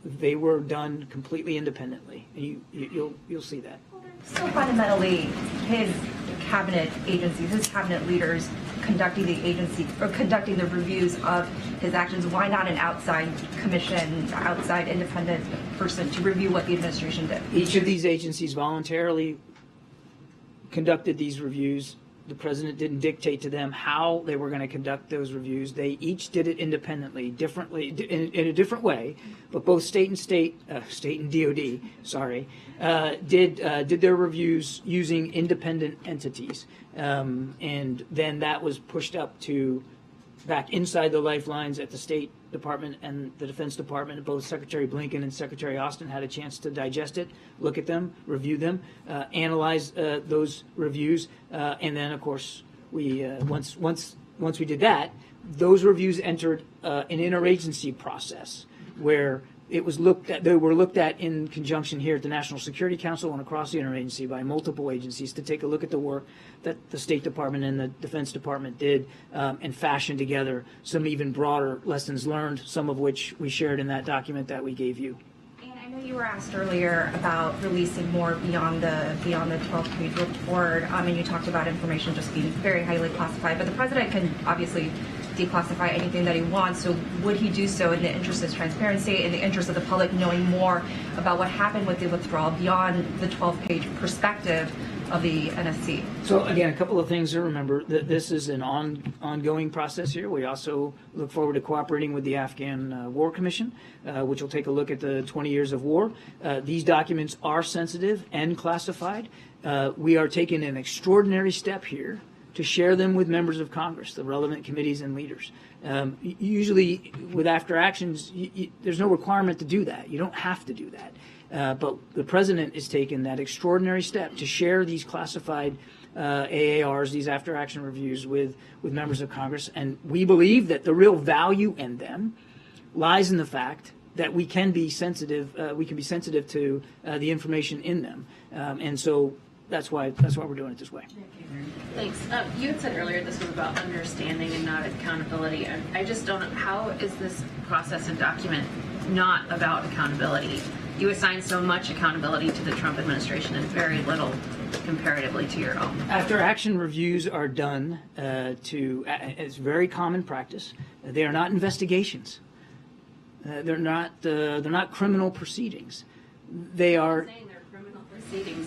They were done completely independently. You'll see that. So fundamentally, his cabinet agencies, his cabinet leaders conducting the agency or conducting the reviews of his actions. Why not an outside commission, outside independent person to review what the administration did? Each of these agencies voluntarily conducted these reviews. The president didn't dictate to them how they were going to conduct those reviews. They each did it independently, differently, in a different way. But both state and DOD, did their reviews using independent entities, and then that was pushed up to back inside the lifelines at the State Department and the Defense Department. Both Secretary Blinken and Secretary Austin had a chance to digest it, look at them, review them, analyze those reviews, and then, of course, we once we did that, those reviews entered an interagency process where it was they were looked at in conjunction here at the National Security Council and across the interagency by multiple agencies to take a look at the work that the State Department and the Defense Department did and fashion together some even broader lessons learned, some of which we shared in that document that we gave you. And I know know you were asked earlier about releasing more beyond the 12-page report, and you talked about information just being very highly classified. But the president can obviously declassify anything that he wants. So would he do so in the interest of transparency, in the interest of the public knowing more about what happened with the withdrawal beyond the 12-page perspective of the NSC? So again, a couple of things to remember. That this is an ongoing process here. We also look forward to cooperating with the Afghan War Commission, which will take a look at the 20 years of war. These documents are sensitive and classified. We are taking an extraordinary step here to share them with members of Congress, the relevant committees and leaders. Usually with after actions, there's no requirement to do that. You don't have to do that. But the president is taking that extraordinary step to share these classified AARs, these after action reviews with members of Congress. And we believe that the real value in them lies in the fact that we can be sensitive to the information in them. And so that's why we're doing it this way. Thanks. You had said earlier this was about understanding and not accountability. I just don't know, how is this process and document not about accountability? You assign so much accountability to the Trump administration and very little comparatively to your own. After action reviews are done, it's very common practice. They are not investigations. They're not criminal proceedings. They are.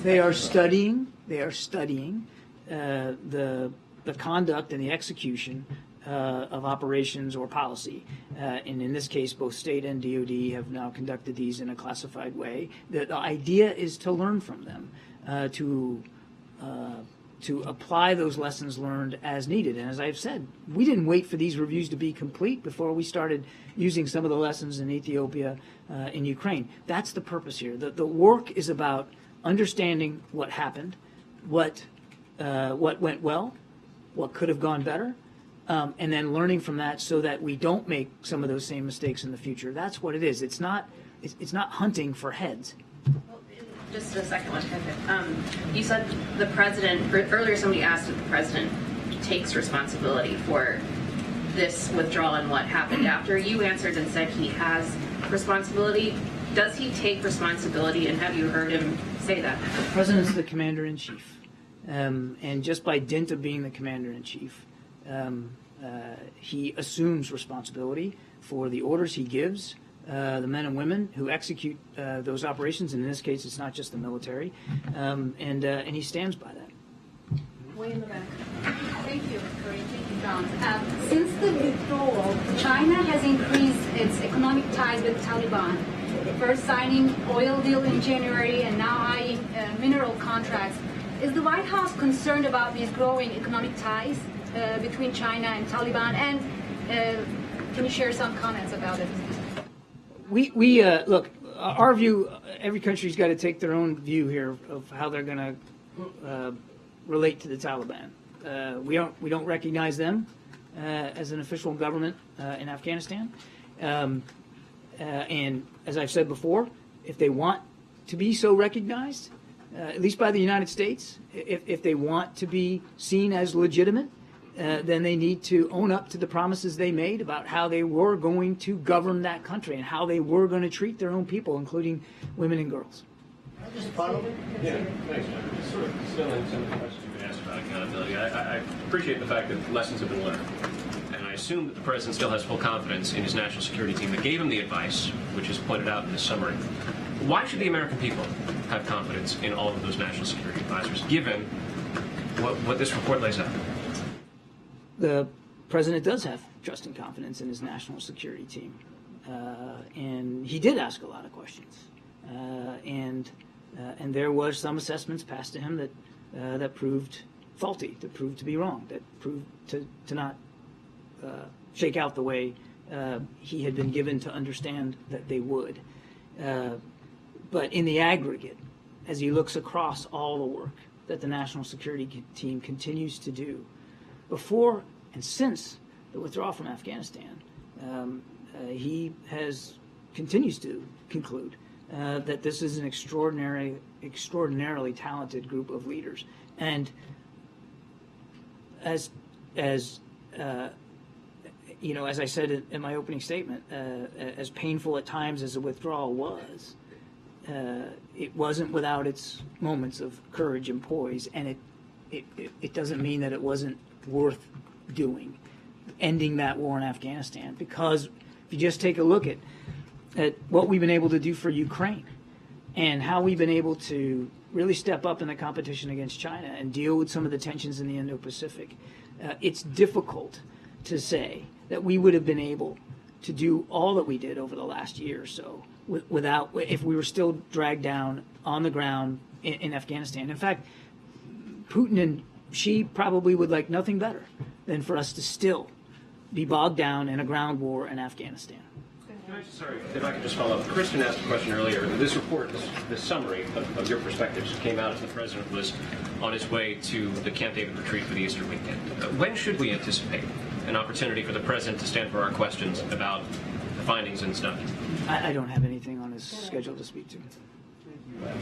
They are studying. They are studying the conduct and the execution of operations or policy. And in this case, both state and DoD have now conducted these in a classified way. The idea is to learn from them, to apply those lessons learned as needed. And as I've said, we didn't wait for these reviews to be complete before we started using some of the lessons in Ethiopia, in Ukraine. That's the purpose here. The work is about understanding what happened, what went well, what could have gone better, and then learning from that so that we don't make some of those same mistakes in the future. That's what it is. It's not hunting for heads. Just a second one. You said the president, earlier somebody asked if the president takes responsibility for this withdrawal and what happened after. You answered and said he has responsibility. Does he take responsibility, and have you heard him say that? The president's the commander-in-chief. And just by dint of being the commander-in-chief, he assumes responsibility for the orders he gives, the men and women who execute those operations. And in this case, it's not just the military, and he stands by that. Way in the back. Thank you, Karine. Thank you, John. Since the withdrawal, China has increased its economic ties with Taliban. First signing oil deal in January and now eyeing mineral contracts. Is the White House concerned about these growing economic ties between China and Taliban? And can you share some comments about it? We look, our view, every country's got to take their own view here of how they're going to relate to the Taliban. We don't recognize them as an official government in Afghanistan. And as I've said before, if they want to be so recognized, at least by the United States, if they want to be seen as legitimate, then they need to own up to the promises they made about how they were going to govern that country and how they were going to treat their own people, including women and girls. Yeah, thanks, John. Just sort of still in some of the questions you've been asked about accountability. I appreciate the fact that lessons have been learned. And I assume that the president still has full confidence in his national security team that gave him the advice, which is pointed out in this summary. Why should the American people have confidence in all of those national security advisors, given what this report lays out? The president does have trust and confidence in his national security team. And he did ask a lot of questions. And there was some assessments passed to him that proved faulty, that proved to be wrong, that proved to not shake out the way he had been given to understand that they would. But in the aggregate, as he looks across all the work that the national security team continues to do, before and since the withdrawal from Afghanistan, he continues to conclude that this is an extraordinarily talented group of leaders. And as you know, as I said in my opening statement, as painful at times as the withdrawal was, it wasn't without its moments of courage and poise, and it doesn't mean that it wasn't worth doing, ending that war in Afghanistan, because if you just take a look at what we've been able to do for Ukraine and how we've been able to really step up in the competition against China and deal with some of the tensions in the Indo-Pacific, it's difficult to say that we would have been able to do all that we did over the last year or so without, if we were still dragged down on the ground in Afghanistan. In fact, Putin and Xi probably would like nothing better than for us to still be bogged down in a ground war in Afghanistan. Sorry, if I could just follow up. Kristen asked a question earlier. This report, this summary of your perspectives came out as the president was on his way to the Camp David retreat for the Easter weekend. When should we anticipate an opportunity for the president to stand for our questions about the findings in this document? I don't have anything on his schedule to speak to.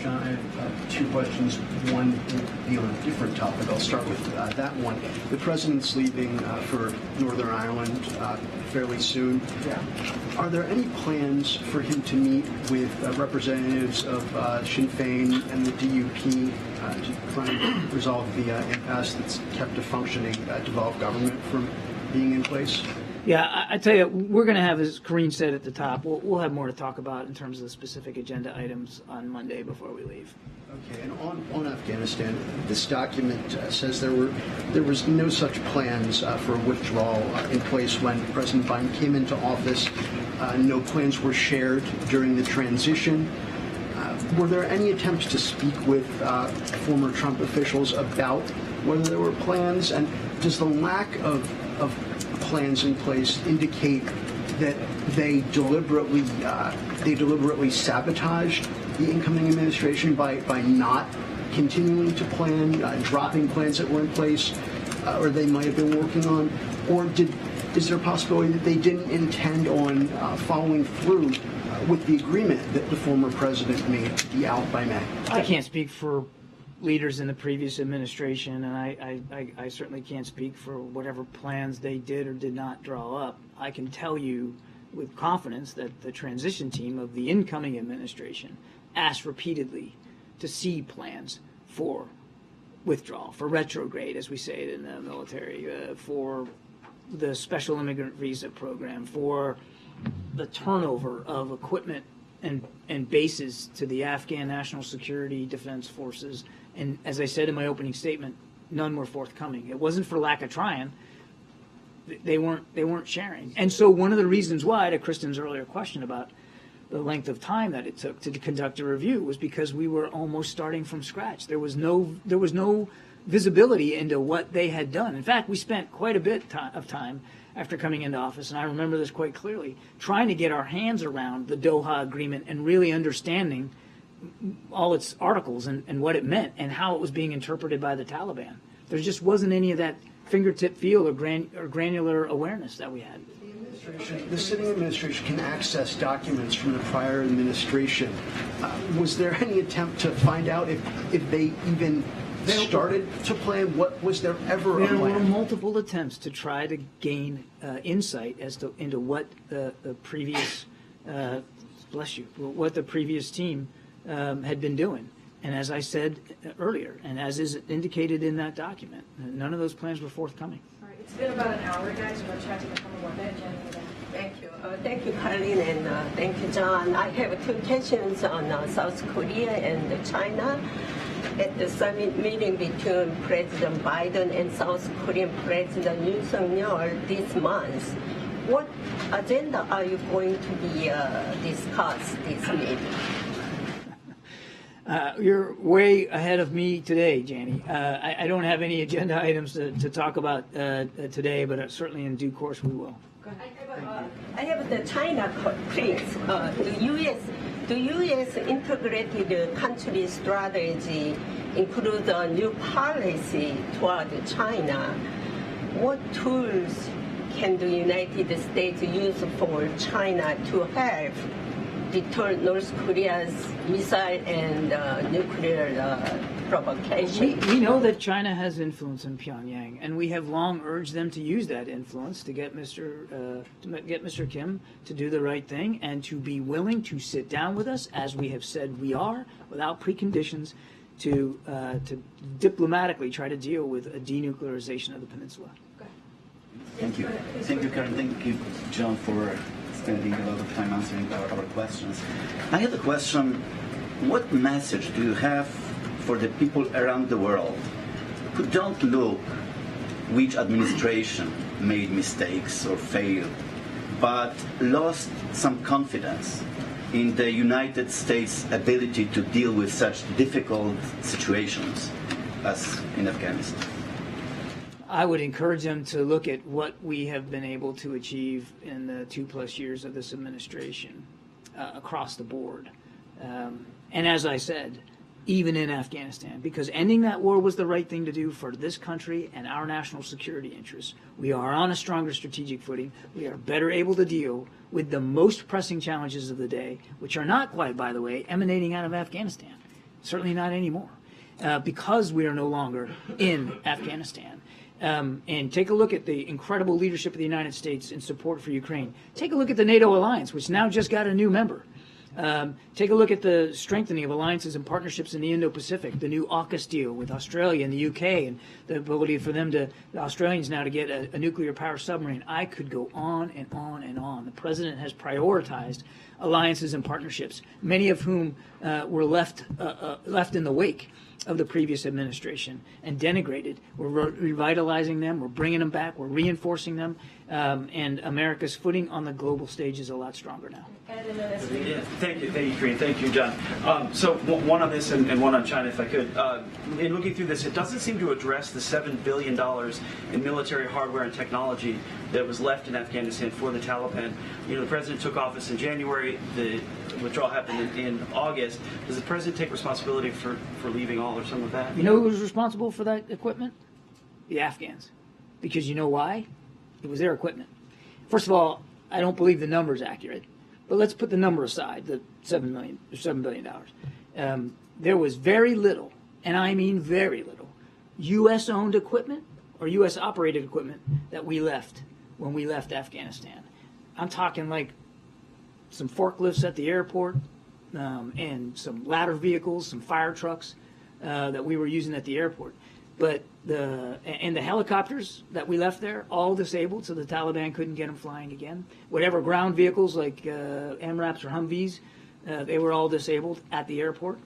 John, I have two questions. One will be on a different topic. I'll start with that one. The president's leaving for Northern Ireland fairly soon. Yeah. Are there any plans for him to meet with representatives of Sinn Féin and the DUP to try and resolve the impasse that's kept a functioning devolved government from being in place? Yeah, I tell you, we're going to have, as Karine said at the top, we'll have more to talk about in terms of the specific agenda items on Monday before we leave. Okay, and on Afghanistan, this document says there was no such plans for withdrawal in place when President Biden came into office. No plans were shared during the transition. Were there any attempts to speak with former Trump officials about whether there were plans? And does the lack of plans in place indicate that they deliberately sabotaged the incoming administration by not continuing to plan, dropping plans that were in place, or they might have been working on? Or is there a possibility that they didn't intend on following through with the agreement that the former president made to be out by May? I can't speak for leaders in the previous administration, and I certainly can't speak for whatever plans they did or did not draw up. I can tell you with confidence that the transition team of the incoming administration asked repeatedly to see plans for withdrawal, for retrograde, as we say it in the military, for the special immigrant visa program, for the turnover of equipment and bases to the Afghan National Security Defense Forces. And as I said in my opening statement, none were forthcoming. It wasn't for lack of trying. They weren't sharing. And so one of the reasons why, to Kristen's earlier question about the length of time that it took to conduct a review, was because we were almost starting from scratch. There was no visibility into what they had done. In fact, we spent quite a bit of time after coming into office, and I remember this quite clearly, trying to get our hands around the Doha Agreement and really understanding all its articles and what it meant and how it was being interpreted by the Taliban. There just wasn't any of that fingertip feel or granular awareness that we had. The sitting administration can access documents from the prior administration. Was there any attempt to find out if they even started to plan? What was there ever a plan? There were multiple attempts to try to gain insight into what the previous what the previous team had been doing. And as I said earlier, and as is indicated in that document, none of those plans were forthcoming. All right, it's been about an hour, guys. We're chatting to come on that agenda. Thank you. Thank you, Karine, and thank you, John. I have two questions on South Korea and China. At the summit meeting between President Biden and South Korean President Yoon Suk-yeol this month, what agenda are you going to be discussed this meeting? You're way ahead of me today, Janie. I don't have any agenda items to talk about today, but certainly in due course we will. I have the China, please. The U.S. integrated country strategy includes a new policy toward China. What tools can the United States use for China to help deter North Korea's missile and nuclear provocation? We know that China has influence in Pyongyang, and we have long urged them to use that influence to get Mr. Kim to do the right thing and to be willing to sit down with us, as we have said we are, without preconditions, to diplomatically try to deal with a denuclearization of the peninsula. Thank you. Thank you, Karen. Thank you, John, for spending a lot of time answering our questions. I have a question. What message do you have for the people around the world who don't look which administration made mistakes or failed, but lost some confidence in the United States' ability to deal with such difficult situations as in Afghanistan? I would encourage them to look at what we have been able to achieve in the 2+ years of this administration across the board. And as I said, even in Afghanistan, because ending that war was the right thing to do for this country and our national security interests. We are on a stronger strategic footing. We are better able to deal with the most pressing challenges of the day, which are not quite, by the way, emanating out of Afghanistan. Certainly not anymore, because we are no longer in Afghanistan. And take a look at the incredible leadership of the United States in support for Ukraine. Take a look at the NATO alliance, which now just got a new member. Take a look at the strengthening of alliances and partnerships in the Indo-Pacific, the new AUKUS deal with Australia and the UK, and the ability for them the Australians now to get a nuclear power submarine. I could go on and on and on. The president has prioritized alliances and partnerships, many of whom were left in the wake of the previous administration and denigrated. We're revitalizing them, we're bringing them back, we're reinforcing them, and America's footing on the global stage is a lot stronger now. Yeah, thank you, Karine. Thank you, John. So one on this and one on China, if I could. In looking through this, it doesn't seem to address the $7 billion in military hardware and technology that was left in Afghanistan for the Taliban. You know, the president took office in January. The withdrawal happened in August. Does the president take responsibility for leaving all or some of that? You know who was responsible for that equipment? The Afghans. Because you know why? It was their equipment. First of all, I don't believe the number is accurate. But let's put the number aside, the $7 billion. There was very little, and I mean very little, U.S.-owned equipment or U.S.-operated equipment that we left when we left Afghanistan. I'm talking like some forklifts at the airport and some ladder vehicles, some fire trucks that we were using at the airport. But the helicopters that we left there, all disabled, so the Taliban couldn't get them flying again. Whatever ground vehicles like MRAPs or Humvees, they were all disabled at the airport.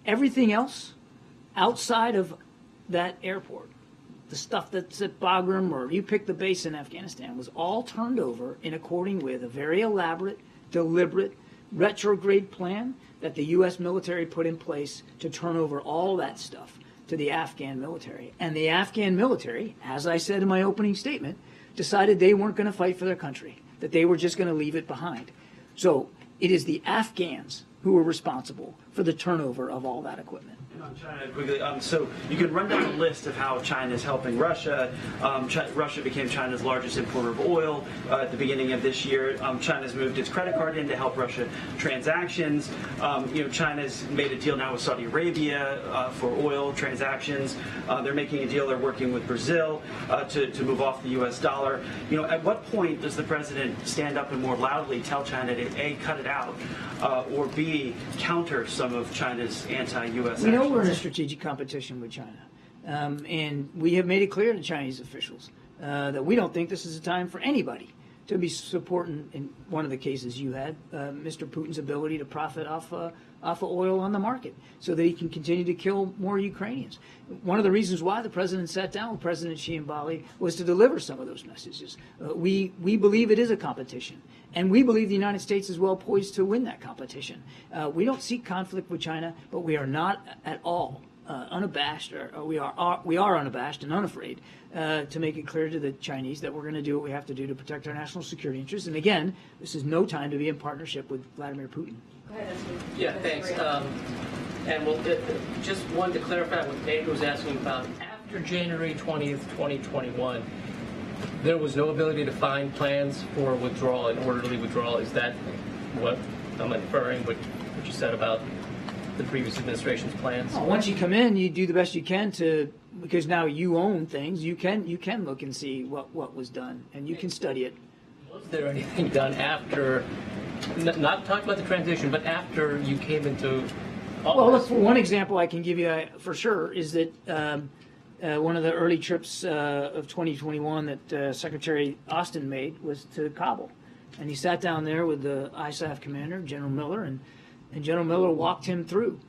Everything else outside of that airport, the stuff that's at Bagram or you pick the base in Afghanistan, was all turned over in according with a very elaborate, deliberate, retrograde plan that the U.S. military put in place to turn over all that stuff to the Afghan military. And the Afghan military, as I said in my opening statement, decided they weren't going to fight for their country, that they were just going to leave it behind. So it is the Afghans who were responsible for the turnover of all that equipment. On China quickly, so you can run down the list of how China is helping Russia. Russia became China's largest importer of oil at the beginning of this year. China's moved its credit card in to help Russia transactions. China's made a deal now with Saudi Arabia for oil transactions. They're making a deal. They're working with Brazil to move off the U.S. dollar. At what point does the president stand up and more loudly tell China to A, cut it out, or B, counter some of China's anti-U.S. actions? We're in a strategic competition with China, and we have made it clear to Chinese officials that we don't think this is a time for anybody to be supporting, in one of the cases you had, Mr. Putin's ability to profit off of oil on the market so that he can continue to kill more Ukrainians. One of the reasons why the president sat down with President Xi in Bali was to deliver some of those messages. We believe it is a competition, and we believe the United States is well poised to win that competition. We don't seek conflict with China, but we are not at all unabashed, or we are unabashed and unafraid to make it clear to the Chinese that we're going to do what we have to do to protect our national security interests. And again, this is no time to be in partnership with Vladimir Putin. Yeah, thanks. And just wanted to clarify what Andrew was asking about. After January 20th, 2021, there was no ability to find plans for withdrawal and orderly withdrawal. Is that what I'm inferring what you said about the previous administration's plans. Well, once you come in, you do the best you can because now you own things. You can look and see what was done, and you can study it. Was there anything done after, not talking about the transition, but after you came into office? Well, look, for one example I can give you for sure is that one of the early trips of 2021 that Secretary Austin made was to Kabul. And he sat down there with the ISAF commander, General Miller, and General Miller walked him through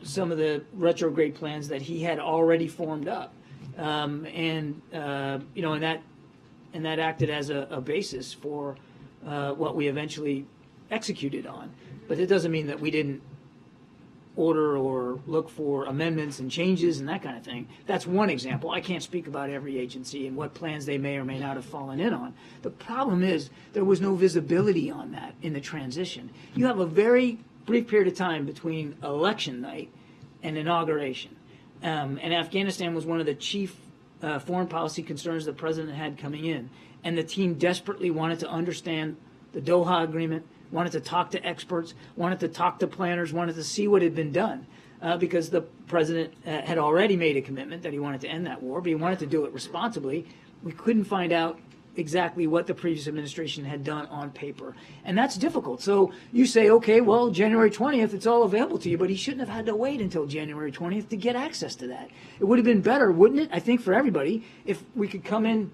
some of the retrograde plans that he had already formed up. And that acted as a basis for what we eventually executed on. But it doesn't mean that we didn't order or look for amendments and changes and that kind of thing. That's one example. I can't speak about every agency and what plans they may or may not have fallen in on. The problem is there was no visibility on that in the transition. You have a very brief period of time between election night and inauguration. And Afghanistan was one of the chief foreign policy concerns the president had coming in. And the team desperately wanted to understand the Doha Agreement, wanted to talk to experts, wanted to talk to planners, wanted to see what had been done. Because the president had already made a commitment that he wanted to end that war, but he wanted to do it responsibly. We couldn't find out exactly what the previous administration had done on paper. And that's difficult. So you say, okay, well, January 20th, it's all available to you, but he shouldn't have had to wait until January 20th to get access to that. It would have been better, wouldn't it, I think, for everybody, if we could come in,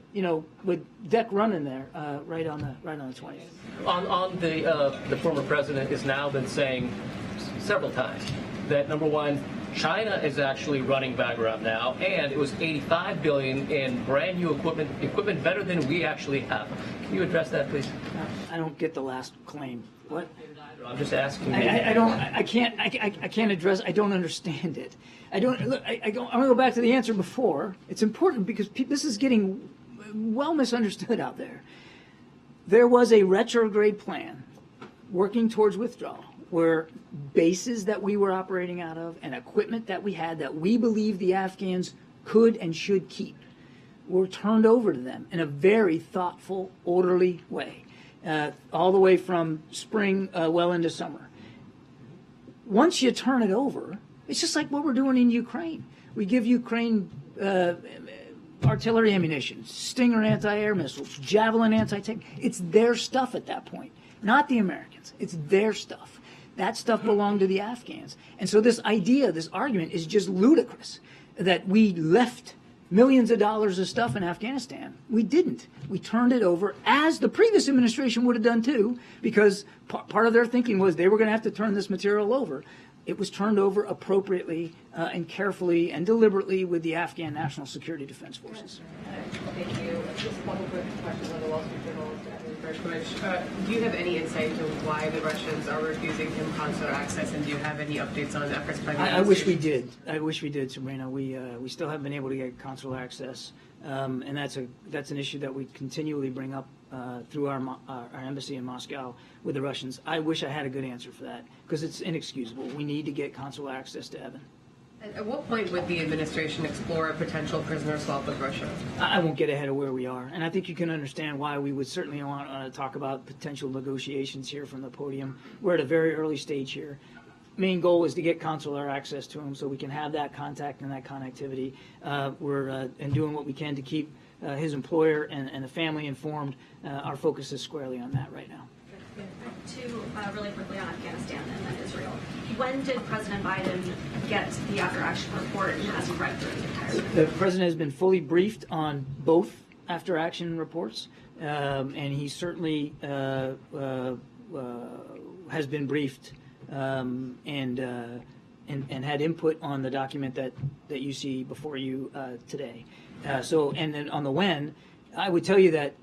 with deck running there right on the 20th. On the former president has now been saying several times that, number one, China is actually running Bagram now, and it was $85 billion in brand new equipment better than we actually have. Can you address that, please? I don't get the last claim. What? I'm just asking. I can't address. I don't understand it. I'm going to go back to the answer before. It's important because this is getting well misunderstood out there. There was a retrograde plan working towards withdrawal, where bases that we were operating out of and equipment that we had that we believed the Afghans could and should keep were turned over to them in a very thoughtful, orderly way, all the way from spring well into summer. Once you turn it over, it's just like what we're doing in Ukraine. We give Ukraine artillery ammunition, Stinger anti-air missiles, Javelin anti-tank. It's their stuff at that point, not the Americans. It's their stuff. That stuff belonged to the Afghans. And so this argument is just ludicrous, that we left millions of dollars of stuff in Afghanistan. We didn't. We turned it over, as the previous administration would have done too, because part of their thinking was they were going to have to turn this material over. It was turned over appropriately and carefully and deliberately with the Afghan National Security Defense Forces. Thank you. Just one quick question on the Wall Street Journal. Do you have any insight into why the Russians are refusing him consular access, and do you have any updates on efforts by the I wish we did. I wish we did, Sabrina. We still haven't been able to get consular access, and that's an issue that we continually bring up through our embassy in Moscow with the Russians. I wish I had a good answer for that because it's inexcusable. We need to get consular access to Evan. At what point would the administration explore a potential prisoner swap with Russia? I won't get ahead of where we are, and I think you can understand why we would certainly want to talk about potential negotiations here from the podium. We're at a very early stage here. Main goal is to get consular access to him so we can have that contact and that connectivity. We're doing what we can to keep his employer and the family informed. Our focus is squarely on that right now. Two, really quickly on Afghanistan and then Israel. When did President Biden get the after-action report, and has he read through the entire report? The president has been fully briefed on both after-action reports, and he certainly has been briefed and had input on the document that you see before you today. And then on the when, I would tell you that,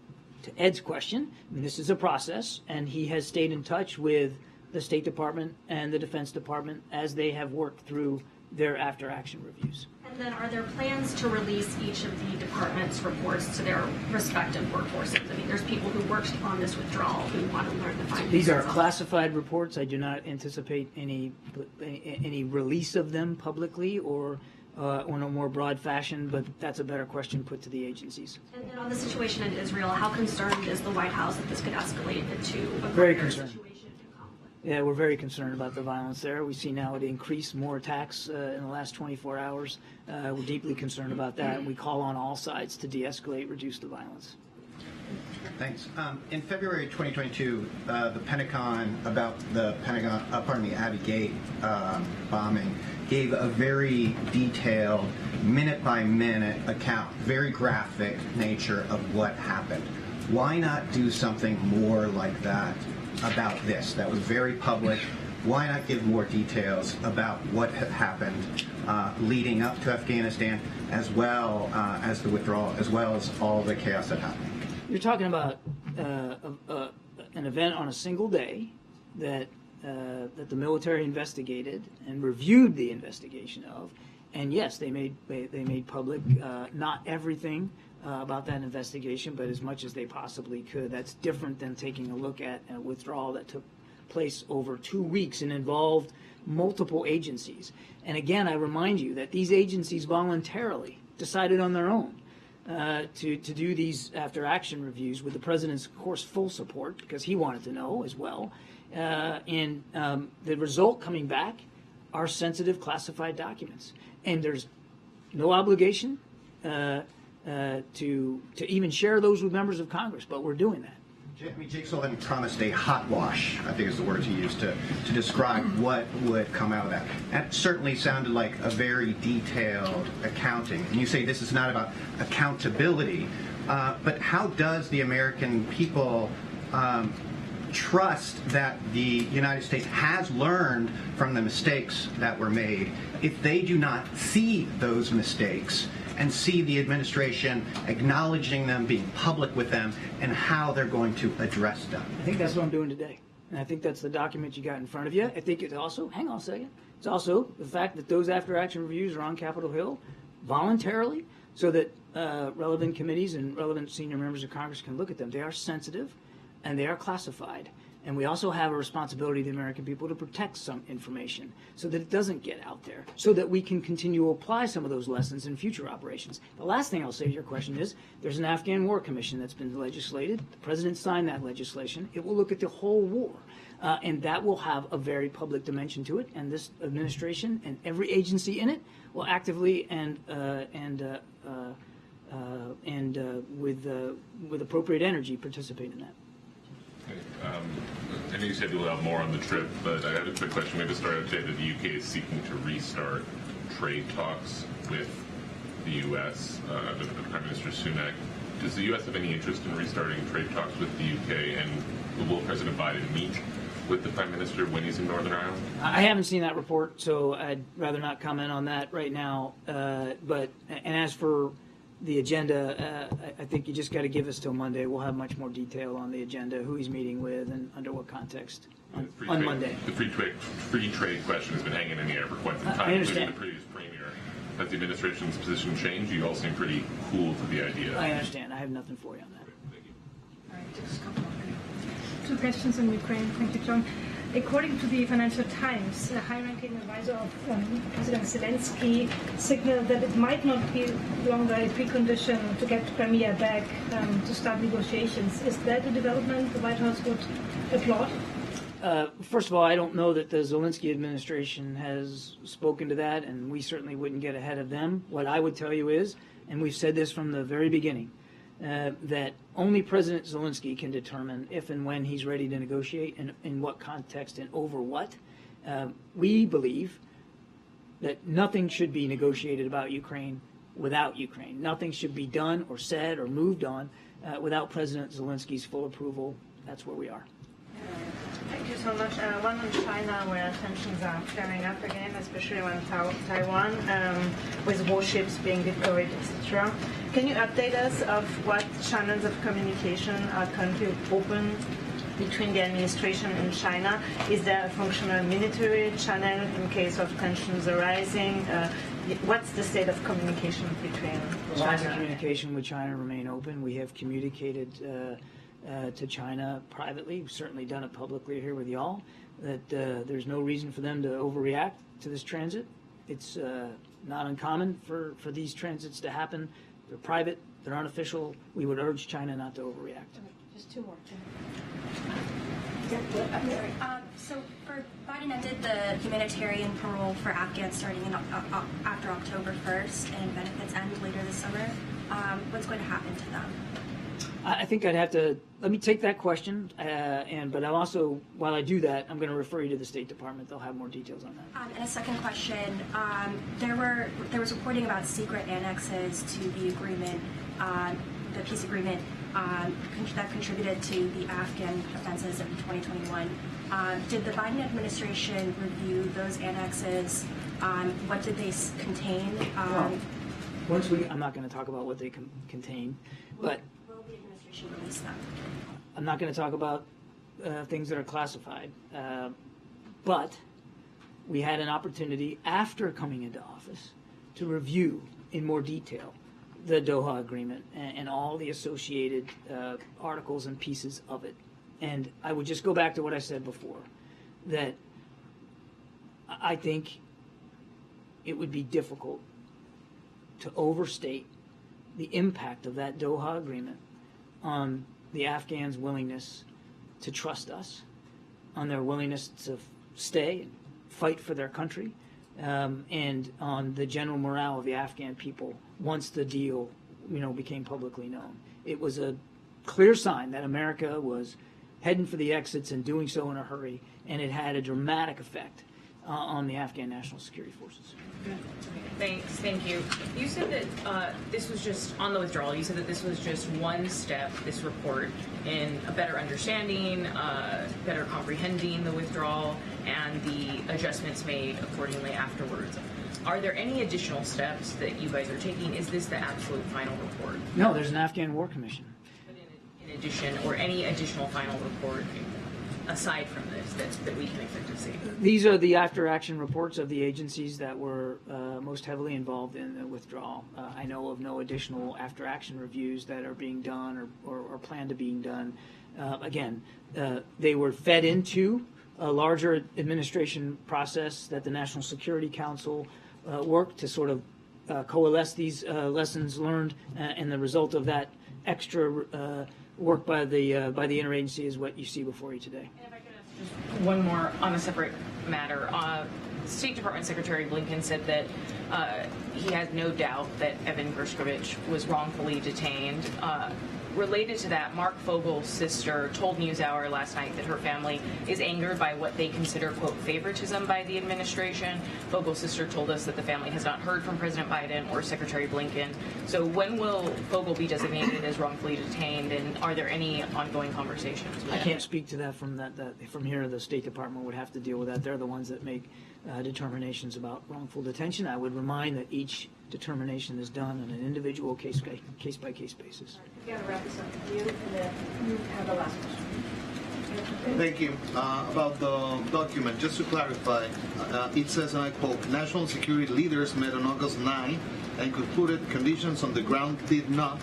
to Ed's question, I mean, this is a process, and he has stayed in touch with the State Department and the Defense Department as they have worked through their after-action reviews. And then are there plans to release each of the department's reports to their respective workforces? I mean, there's people who worked on this withdrawal who want to learn the findings. These are classified reports. I do not anticipate any release of them publicly or in a more broad fashion, but that's a better question put to the agencies. And then on the situation in Israel, how concerned is the White House that this could escalate into a Very concerned. situation and conflict? Yeah, we're very concerned about the violence there. We see now it increased more attacks in the last 24 hours. We're deeply concerned about that, and we call on all sides to de-escalate, reduce the violence. Thanks. In February 2022, the Pentagon, about the Abbey Gate bombing, gave a very detailed, minute-by-minute account, very graphic nature of what happened. Why not do something more like that about this? That was very public. Why not give more details about what had happened leading up to Afghanistan, as well as the withdrawal, as well as all the chaos that happened? You're talking about an event on a single day that the military investigated and reviewed the investigation of, and yes, they made public not everything about that investigation, but as much as they possibly could. That's different than taking a look at a withdrawal that took place over 2 weeks and involved multiple agencies. And again, I remind you that these agencies voluntarily decided on their own to do these after-action reviews with the president's, of course, full support, because he wanted to know as well. And the result coming back are sensitive classified documents. And there's no obligation to even share those with members of Congress, but we're doing that. Jake Sullivan promised a hot wash, I think is the word he used to describe what would come out of that. That certainly sounded like a very detailed accounting. And you say this is not about accountability, but how does the American people trust that the United States has learned from the mistakes that were made if they do not see those mistakes and see the administration acknowledging them, being public with them, and how they're going to address them? I think that's what I'm doing today. And I think that's the document you got in front of you. I think it's also, hang on a second, it's also the fact that those after-action reviews are on Capitol Hill voluntarily so that relevant committees and relevant senior members of Congress can look at them. They are sensitive and they are classified. And we also have a responsibility to the American people to protect some information so that it doesn't get out there, so that we can continue to apply some of those lessons in future operations. The last thing I'll say to your question is there's an Afghan War Commission that's been legislated. The president signed that legislation. It will look at the whole war, and that will have a very public dimension to it. And this administration and every agency in it will actively and with appropriate energy participate in that. I know you said you'll have more on the trip, but I have a quick question. We have to start out today that the UK is seeking to restart trade talks with the U.S., with Prime Minister Sunak. Does the U.S. have any interest in restarting trade talks with the UK, and will President Biden meet with the Prime Minister when he's in Northern Ireland? I haven't seen that report, so I'd rather not comment on that right now. And as for the agenda, I think you just got to give us till Monday. We'll have much more detail on the agenda, who he's meeting with, and under what context on Monday. The free trade question has been hanging in the air for quite some time. I understand. The previous premier. Has the administration's position changed? You all seem pretty cool to the idea. I understand. I have nothing for you on that. All right, just a couple more. 2 questions on Ukraine. Thank you, John. According to the Financial Times, a high-ranking advisor of President Zelensky signaled that it might not be longer a precondition to get Crimea back to start negotiations. Is that a development the White House would applaud? First of all, I don't know that the Zelensky administration has spoken to that, and we certainly wouldn't get ahead of them. What I would tell you is, and we've said this from the very beginning, that only President Zelensky can determine if and when he's ready to negotiate and in what context and over what. We believe that nothing should be negotiated about Ukraine without Ukraine. Nothing should be done or said or moved on without President Zelensky's full approval. That's where we are. Thank you so much. One on China, where tensions are flaring up again, especially on Taiwan, with warships being deployed, etc. Can you update us of what channels of communication are currently open between the administration and China? Is there a functional military channel in case of tensions arising? What's the state of communication between The lines of communication with China remain open. We have communicated to China privately. We've certainly done it publicly here with y'all, that there's no reason for them to overreact to this transit. It's not uncommon for these transits to happen. They're private, they're unofficial. We would urge China not to overreact. Just 2 more. So Biden ended the humanitarian parole for Afghans starting after October 1st, and benefits end later this summer. What's going to happen to them? I think I'd have to, let me take that question, but I'll also, while I do that, I'm going to refer you to the State Department. They'll have more details on that. And a second question, there was reporting about secret annexes to the agreement, the peace agreement that contributed to the Afghan offenses of 2021. Did the Biden administration review those annexes? What did they contain? I'm not going to talk about what they contain, but will the administration release them? I'm not going to talk about things that are classified. But we had an opportunity after coming into office to review in more detail the Doha Agreement and all the associated articles and pieces of it. And I would just go back to what I said before, that I think it would be difficult to overstate the impact of that Doha Agreement on the Afghans' willingness to trust us, on their willingness to stay and fight for their country, and on the general morale of the Afghan people once the deal, became publicly known. It was a clear sign that America was heading for the exits and doing so in a hurry, and it had a dramatic effect on the Afghan National Security Forces. Thank you. You said that this was just, on the withdrawal, you said that this was just one step, this report, in a better understanding, better comprehending the withdrawal, and the adjustments made accordingly afterwards. Are there any additional steps that you guys are taking? Is this the absolute final report? No, there's an Afghan War Commission. In addition, or any additional final report aside from this that we can expect to see? These are the after-action reports of the agencies that were most heavily involved in the withdrawal. I know of no additional after-action reviews that are being done or planned to being done. Again, they were fed into a larger administration process that the National Security Council worked to sort of coalesce these lessons learned, and the result of that extra work by the interagency is what you see before you today. One more on a separate matter. State Department Secretary Blinken said that he has no doubt that Evan Gershkovich was wrongfully detained. Related to that, Mark Fogel's sister told NewsHour last night that her family is angered by what they consider, quote, favoritism by the administration. Fogel's sister told us that the family has not heard from President Biden or Secretary Blinken. So when will Fogel be designated as wrongfully detained, and are there any ongoing conversations with I can't speak to that from from here. The State Department would have to deal with that. They're the ones that make determinations about wrongful detention. I would remind that each determination is done on an individual case-by-case basis. We got to wrap this up. You have the last question. Thank you. About the document, just to clarify, it says, and I quote, national security leaders met on August 9 and concluded conditions on the ground did not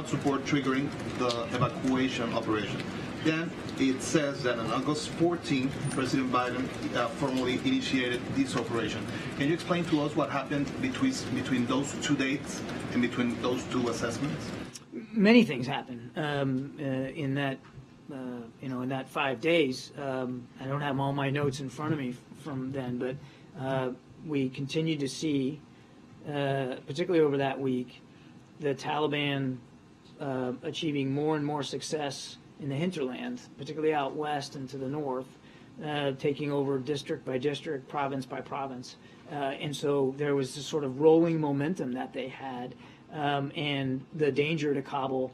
support triggering the evacuation operation. Then it says that on August 14th, President Biden formally initiated this operation. Can you explain to us what happened between those two dates and between those two assessments? Many things happened in that, in that 5 days. I don't have all my notes in front of me from then, but we continued to see, particularly over that week, the Taliban achieving more and more success in the hinterland, particularly out west and to the north, taking over district by district, province by province. And so there was this sort of rolling momentum that they had, and the danger to Kabul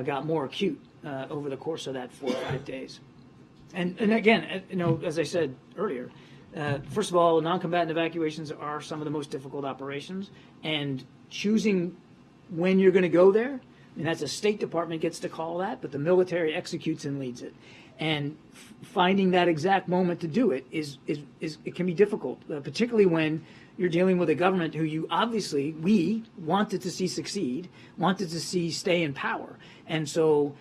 got more acute over the course of that 4 or 5 days. And again, as I said earlier, first of all, non-combatant evacuations are some of the most difficult operations, and choosing when you're going to go there, and that's a State Department gets to call that, but the military executes and leads it. And finding that exact moment to do it it can be difficult, particularly when you're dealing with a government who we wanted to see succeed, wanted to see stay in power. And so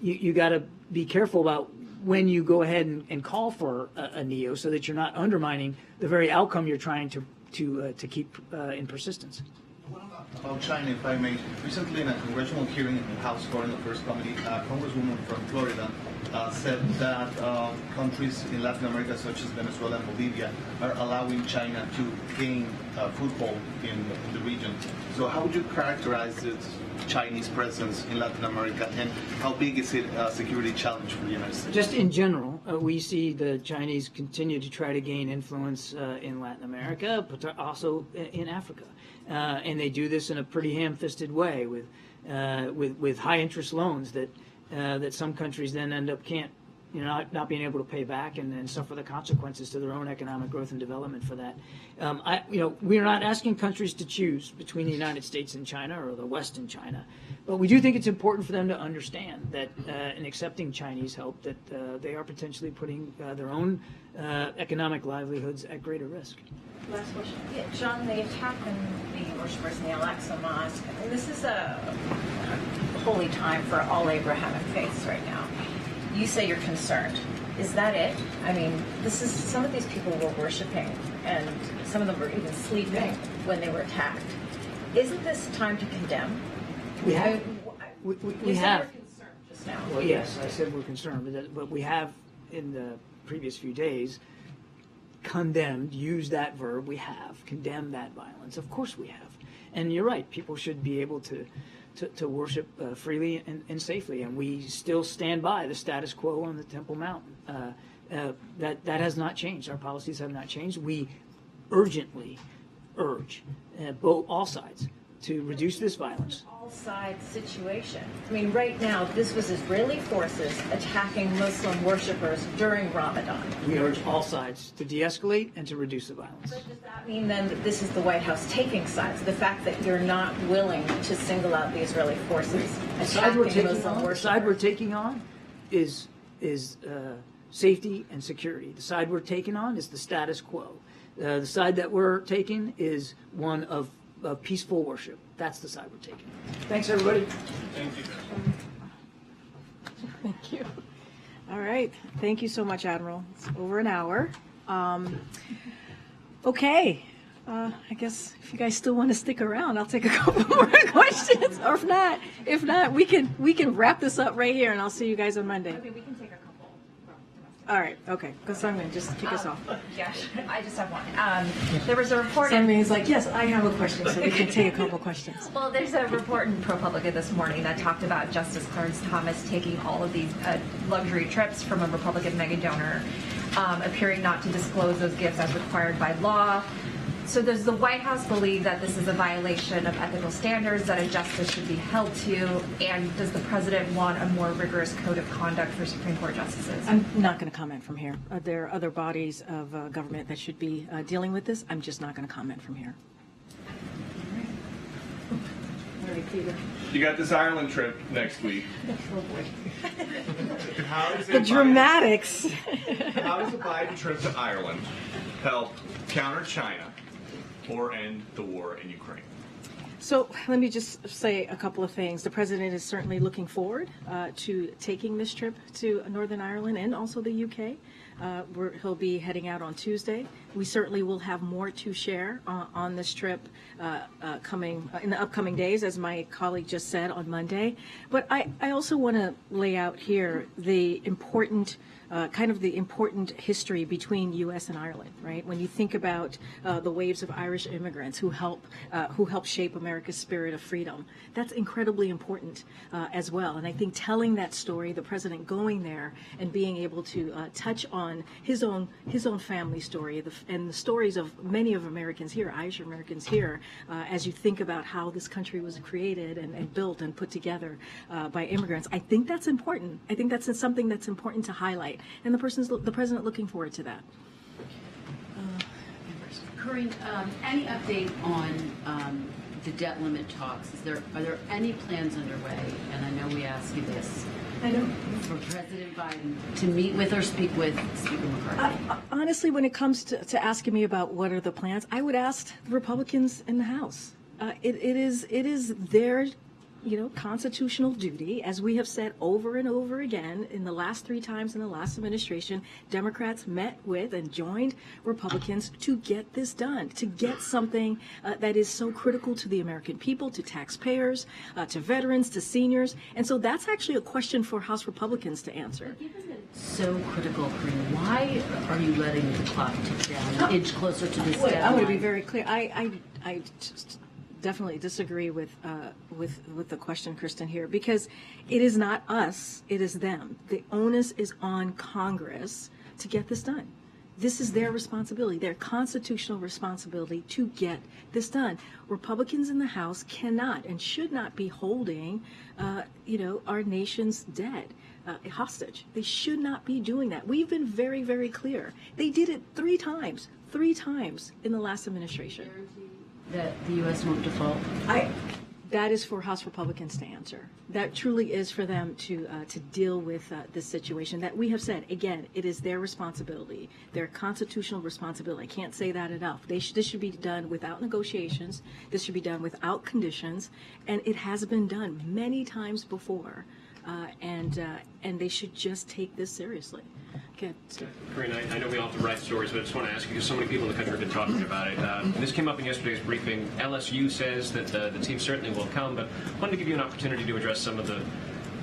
you got to be careful about when you go ahead and call for a NEO, so that you're not undermining the very outcome you're trying to keep in persistence. About China, if I may. Recently in a congressional hearing in the House Foreign Affairs Committee, Congresswoman from Florida said that countries in Latin America, such as Venezuela and Bolivia, are allowing China to gain foothold in the region. So how would you characterize its Chinese presence in Latin America, and how big is it a security challenge for the United States? Just in general, we see the Chinese continue to try to gain influence in Latin America, but also in Africa. And they do this in a pretty ham-fisted way with high interest loans that some countries then end up not being able to pay back and suffer the consequences to their own economic growth and development for that. We are not asking countries to choose between the United States and China or the West and China, but we do think it's important for them to understand that in accepting Chinese help, that they are potentially putting their own economic livelihoods at greater risk. Last question. Yeah, John, the attack on the worshippers in the Al-Aqsa Mosque, and this is a holy time for all Abrahamic faiths right now. You say you're concerned. Is that it? I mean, some of these people were worshiping, and some of them were even sleeping when they were attacked. Isn't this time to condemn? We have. We We said have. we're concerned just now. Well, yes, I said we're concerned, but we have in the previous few days condemned, used that verb, we have condemned that violence. Of course we have. And you're right, people should be able to worship freely and safely, and we still stand by the status quo on the Temple Mount. That has not changed. Our policies have not changed. We urgently urge all sides to reduce this violence. All-side situation. I mean, right now, this was Israeli forces attacking Muslim worshippers during Ramadan. We urge all sides to de-escalate and to reduce the violence. But does that mean then that this is the White House taking sides? The fact that you're not willing to single out the Israeli forces attacking Muslim worshippers? The side we're taking on is safety and security. The side we're taking on is the status quo. The side that we're taking is one of peaceful worship. That's the side we're taking. Thanks, everybody. Thank you. Thank you. All right. Thank you so much, Admiral. It's over an hour. Okay. I guess if you guys still want to stick around, I'll take a couple more questions. Or if not, we can wrap this up right here, and I'll see you guys on Monday. Okay, we can take a couple. All right. Okay. Because Sungmin, just kick us off. Yeah, I just have one. There was a report. Sungmin's like, yes, I have a question, so we can take a couple questions. Well, there's a report in ProPublica this morning that talked about Justice Clarence Thomas taking all of these luxury trips from a Republican mega donor, appearing not to disclose those gifts as required by law. So does the White House believe that this is a violation of ethical standards that a justice should be held to? And does the president want a more rigorous code of conduct for Supreme Court justices? I'm not going to comment from here. There are other bodies of government that should be dealing with this. I'm just not going to comment from here. All right, Peter. You got this Ireland trip next week. Oh boy. The dramatics. How does a Biden trip to Ireland help counter China or end the war in Ukraine? So let me just say a couple of things. The president is certainly looking forward to taking this trip to Northern Ireland and also the UK. He'll be heading out on Tuesday. We certainly will have more to share on this trip coming in the upcoming days, as my colleague just said on Monday. But I also want to lay out here the important important history between U.S. and Ireland, right? When you think about the waves of Irish immigrants who help shape America's spirit of freedom, that's incredibly important as well. And I think telling that story, the president going there and being able to touch on his own family story and the stories of many of Americans here, Irish Americans here, as you think about how this country was created and built and put together by immigrants, I think that's important. I think that's something that's important to highlight. And the president looking forward to that. Karine, any update on the debt limit talks? Are there any plans underway? And I know we asked you this. I don't. For President Biden to meet with or speak with Speaker McCarthy. Honestly, when it comes to asking me about what are the plans, I would ask the Republicans in the House. It is their constitutional duty, as we have said over and over again in the last 3 times in the last administration. Democrats met with and joined Republicans to get this done, to get something that is so critical to the American people, to taxpayers, to veterans, to seniors. And so that's actually a question for House Republicans to answer. So critical, Karine. Why are you letting the clock tick down, inch closer to this deadline? I want to be very clear. I just definitely disagree with the question, Kristen, here, because it is not us, it is them. The onus is on Congress to get this done. This is their responsibility, their constitutional responsibility to get this done. Republicans in the House cannot and should not be holding, our nation's debt hostage. They should not be doing that. We've been very, very clear. They did it 3 times in the last administration. That the U.S. won't default? That is for House Republicans to answer. That truly is for them to deal with this situation that we have said, again, it is their responsibility, their constitutional responsibility. I can't say that enough. This should be done without negotiations. This should be done without conditions. And it has been done many times before. And they should just take this seriously. Okay. Karine, I know we all have to write stories, but I just want to ask you, because so many people in the country have been talking about it. This came up in yesterday's briefing. LSU says that the team certainly will come, but I wanted to give you an opportunity to address some of the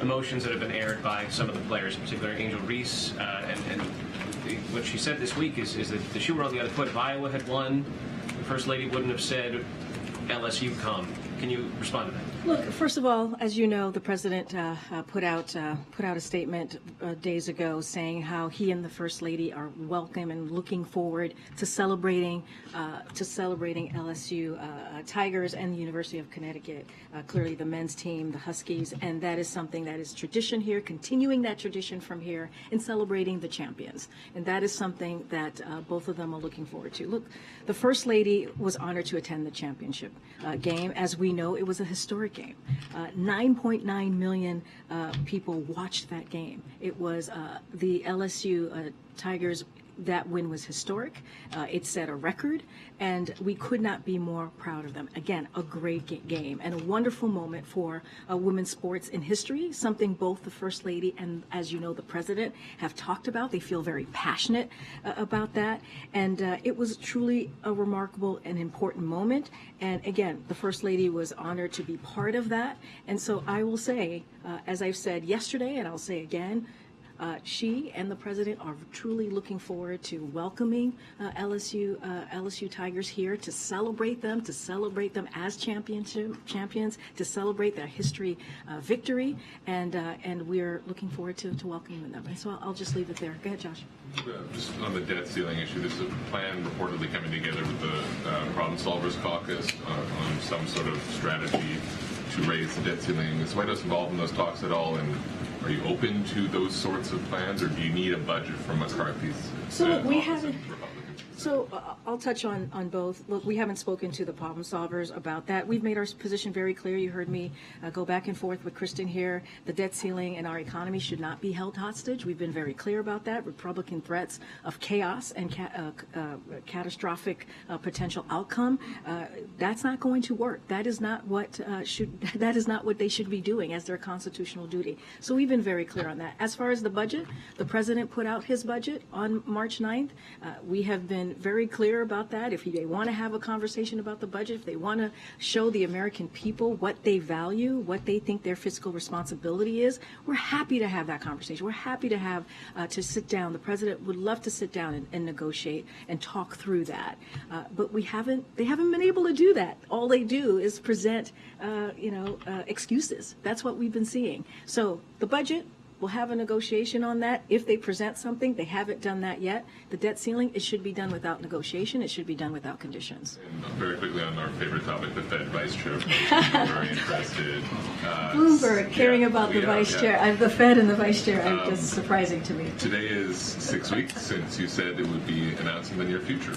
emotions that have been aired by some of the players, particularly Angel Reese. And what she said this week is that the shoe were on the other foot. If Iowa had won, the First Lady wouldn't have said, LSU come. Can you respond to that? Look, first of all, as you know, the president put out a statement days ago saying how he and the First Lady are welcome and looking forward to celebrating LSU Tigers and the University of Connecticut. Clearly, the men's team, the Huskies, and that is something that is tradition here, continuing that tradition from here and celebrating the champions. And that is something that both of them are looking forward to. Look, the First Lady was honored to attend the championship game. As we know, it was a historic game. 9.9 million people watched that game. It was the LSU Tigers. That win was historic. It set a record, and we could not be more proud of them. Again, a great game and a wonderful moment for women's sports in history, something both the First Lady and, as you know, the President have talked about. They feel very passionate about that, and it was truly a remarkable and important moment. And again, the First Lady was honored to be part of that. And so I will say, as I've said yesterday, and I'll say again, she and the president are truly looking forward to welcoming LSU Tigers here to celebrate them as champions, to celebrate their history victory, and we're looking forward to welcoming them. And so I'll just leave it there. Go ahead, Josh. Just on the debt ceiling issue, there's a plan reportedly coming together with the Problem Solvers Caucus on some sort of strategy to raise the debt ceiling. Is the White House involved in those talks at all? And are you open to those sorts of plans, or do you need a budget from McCarthy's? So we haven't. So I'll touch on both. Look, we haven't spoken to the problem solvers about that. We've made our position very clear. You heard me go back and forth with Kristen here. The debt ceiling in our economy should not be held hostage. We've been very clear about that. Republican threats of chaos and catastrophic potential outcome. That's not going to work. That is not what they should be doing as their constitutional duty. So we've been very clear on that. As far as the budget, the president put out his budget on March 9th. We have been very clear about that. If they want to have a conversation about the budget, if they want to show the American people what they value, what they think their fiscal responsibility is, we're happy to have that conversation. We're happy to have to sit down. The president would love to sit down and negotiate and talk through that. But they haven't been able to do that. All they do is present, excuses. That's what we've been seeing. So the budget, we'll have a negotiation on that. If they present something, they haven't done that yet. The debt ceiling, it should be done without negotiation. It should be done without conditions. And very quickly on our favorite topic, the Fed vice chair. Very interested. Bloomberg caring about the vice chair. The Fed and the vice chair are just surprising to me. Today is 6 weeks since you said it would be announced in the near future.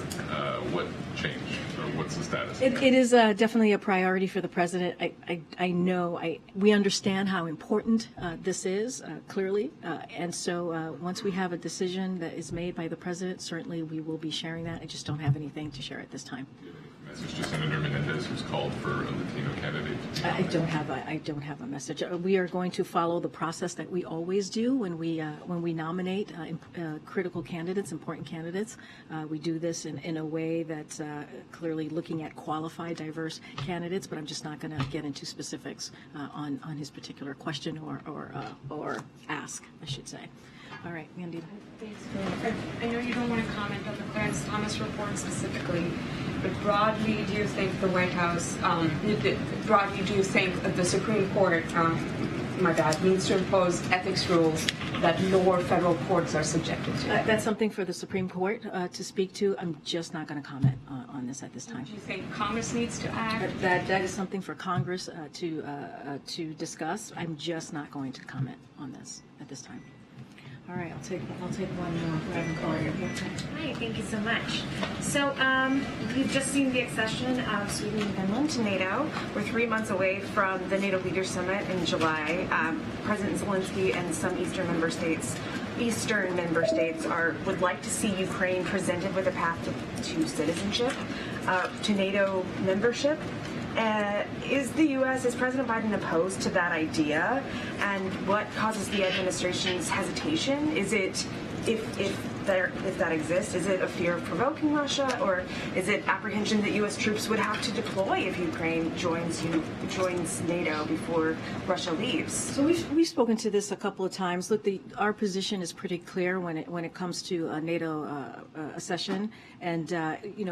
What changed, or what's the status? It is definitely a priority for the president. I know, we understand how important this is, clearly. And so once we have a decision that is made by the president, certainly we will be sharing that. I just don't have anything to share at this time. message to Senator Menendez, who's called for a Latino candidate? I don't have a message. We are going to follow the process that we always do when we nominate critical candidates, important candidates. We do this in a way that's clearly looking at qualified, diverse candidates. But I'm just not going to get into specifics on his particular question or ask, I should say. All right, Mandy. I know you don't want to comment on the Clarence Thomas report specifically, but broadly, do you think the White House, broadly, do you think the Supreme Court, needs to impose ethics rules that lower federal courts are subjected to? That's something for the Supreme Court to speak to. I'm just not going to comment on this at this time. Do you think Congress needs to act? That is something for Congress to discuss. I'm just not going to comment on this at this time. All right, I'll take one more. Hi, thank you so much. So we've just seen the accession of Sweden and Finland to NATO. We're 3 months away from the NATO Leaders Summit in July. President Zelensky and some Eastern member states would like to see Ukraine presented with a path to citizenship, to NATO membership. Is President Biden opposed to that idea? And what causes the administration's hesitation? Is it, if that exists, is it a fear of provoking Russia, or is it apprehension that U.S. troops would have to deploy if Ukraine joins NATO before Russia leaves? So we've spoken to this a couple of times. Look, our position is pretty clear when it comes to NATO accession, and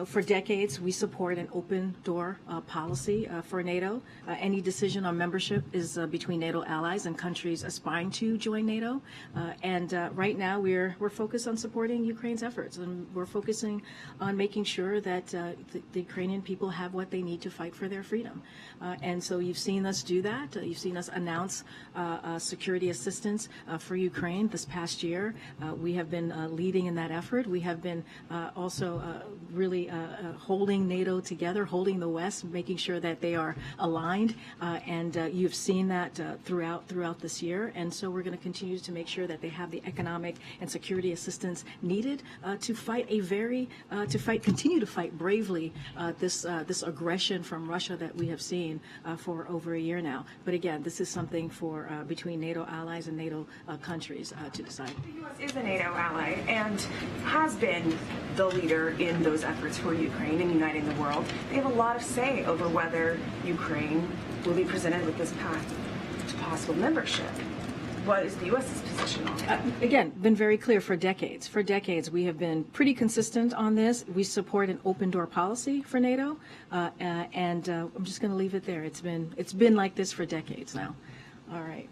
for decades we support an open door policy for NATO. Any decision on membership is between NATO allies and countries aspiring to join NATO, and right now we're focused on supporting Ukraine's efforts, and we're focusing on making sure that the Ukrainian people have what they need to fight for their freedom. And so you've seen us do that. You've seen us announce security assistance for Ukraine this past year. We have been leading in that effort. We have been also really holding NATO together, holding the West, making sure that they are aligned. And you've seen that throughout this year. And so we're going to continue to make sure that they have the economic and security assistance needed to continue to fight bravely this aggression from Russia that we have seen for over a year now. But again, this is something for between NATO allies and NATO countries to decide. The U.S. is a NATO ally and has been the leader in those efforts for Ukraine and uniting the world. They have a lot of say over whether Ukraine will be presented with this path to possible membership. What is the U.S.'s position on it? Again, been very clear for decades. For decades, we have been pretty consistent on this. We support an open door policy for NATO, and I'm just going to leave it there. It's been like this for decades now. All right.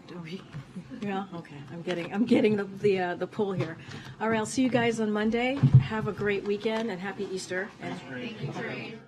Yeah. Okay. I'm getting the pull here. All right. I'll see you guys on Monday. Have a great weekend and happy Easter. Thank you, Karine.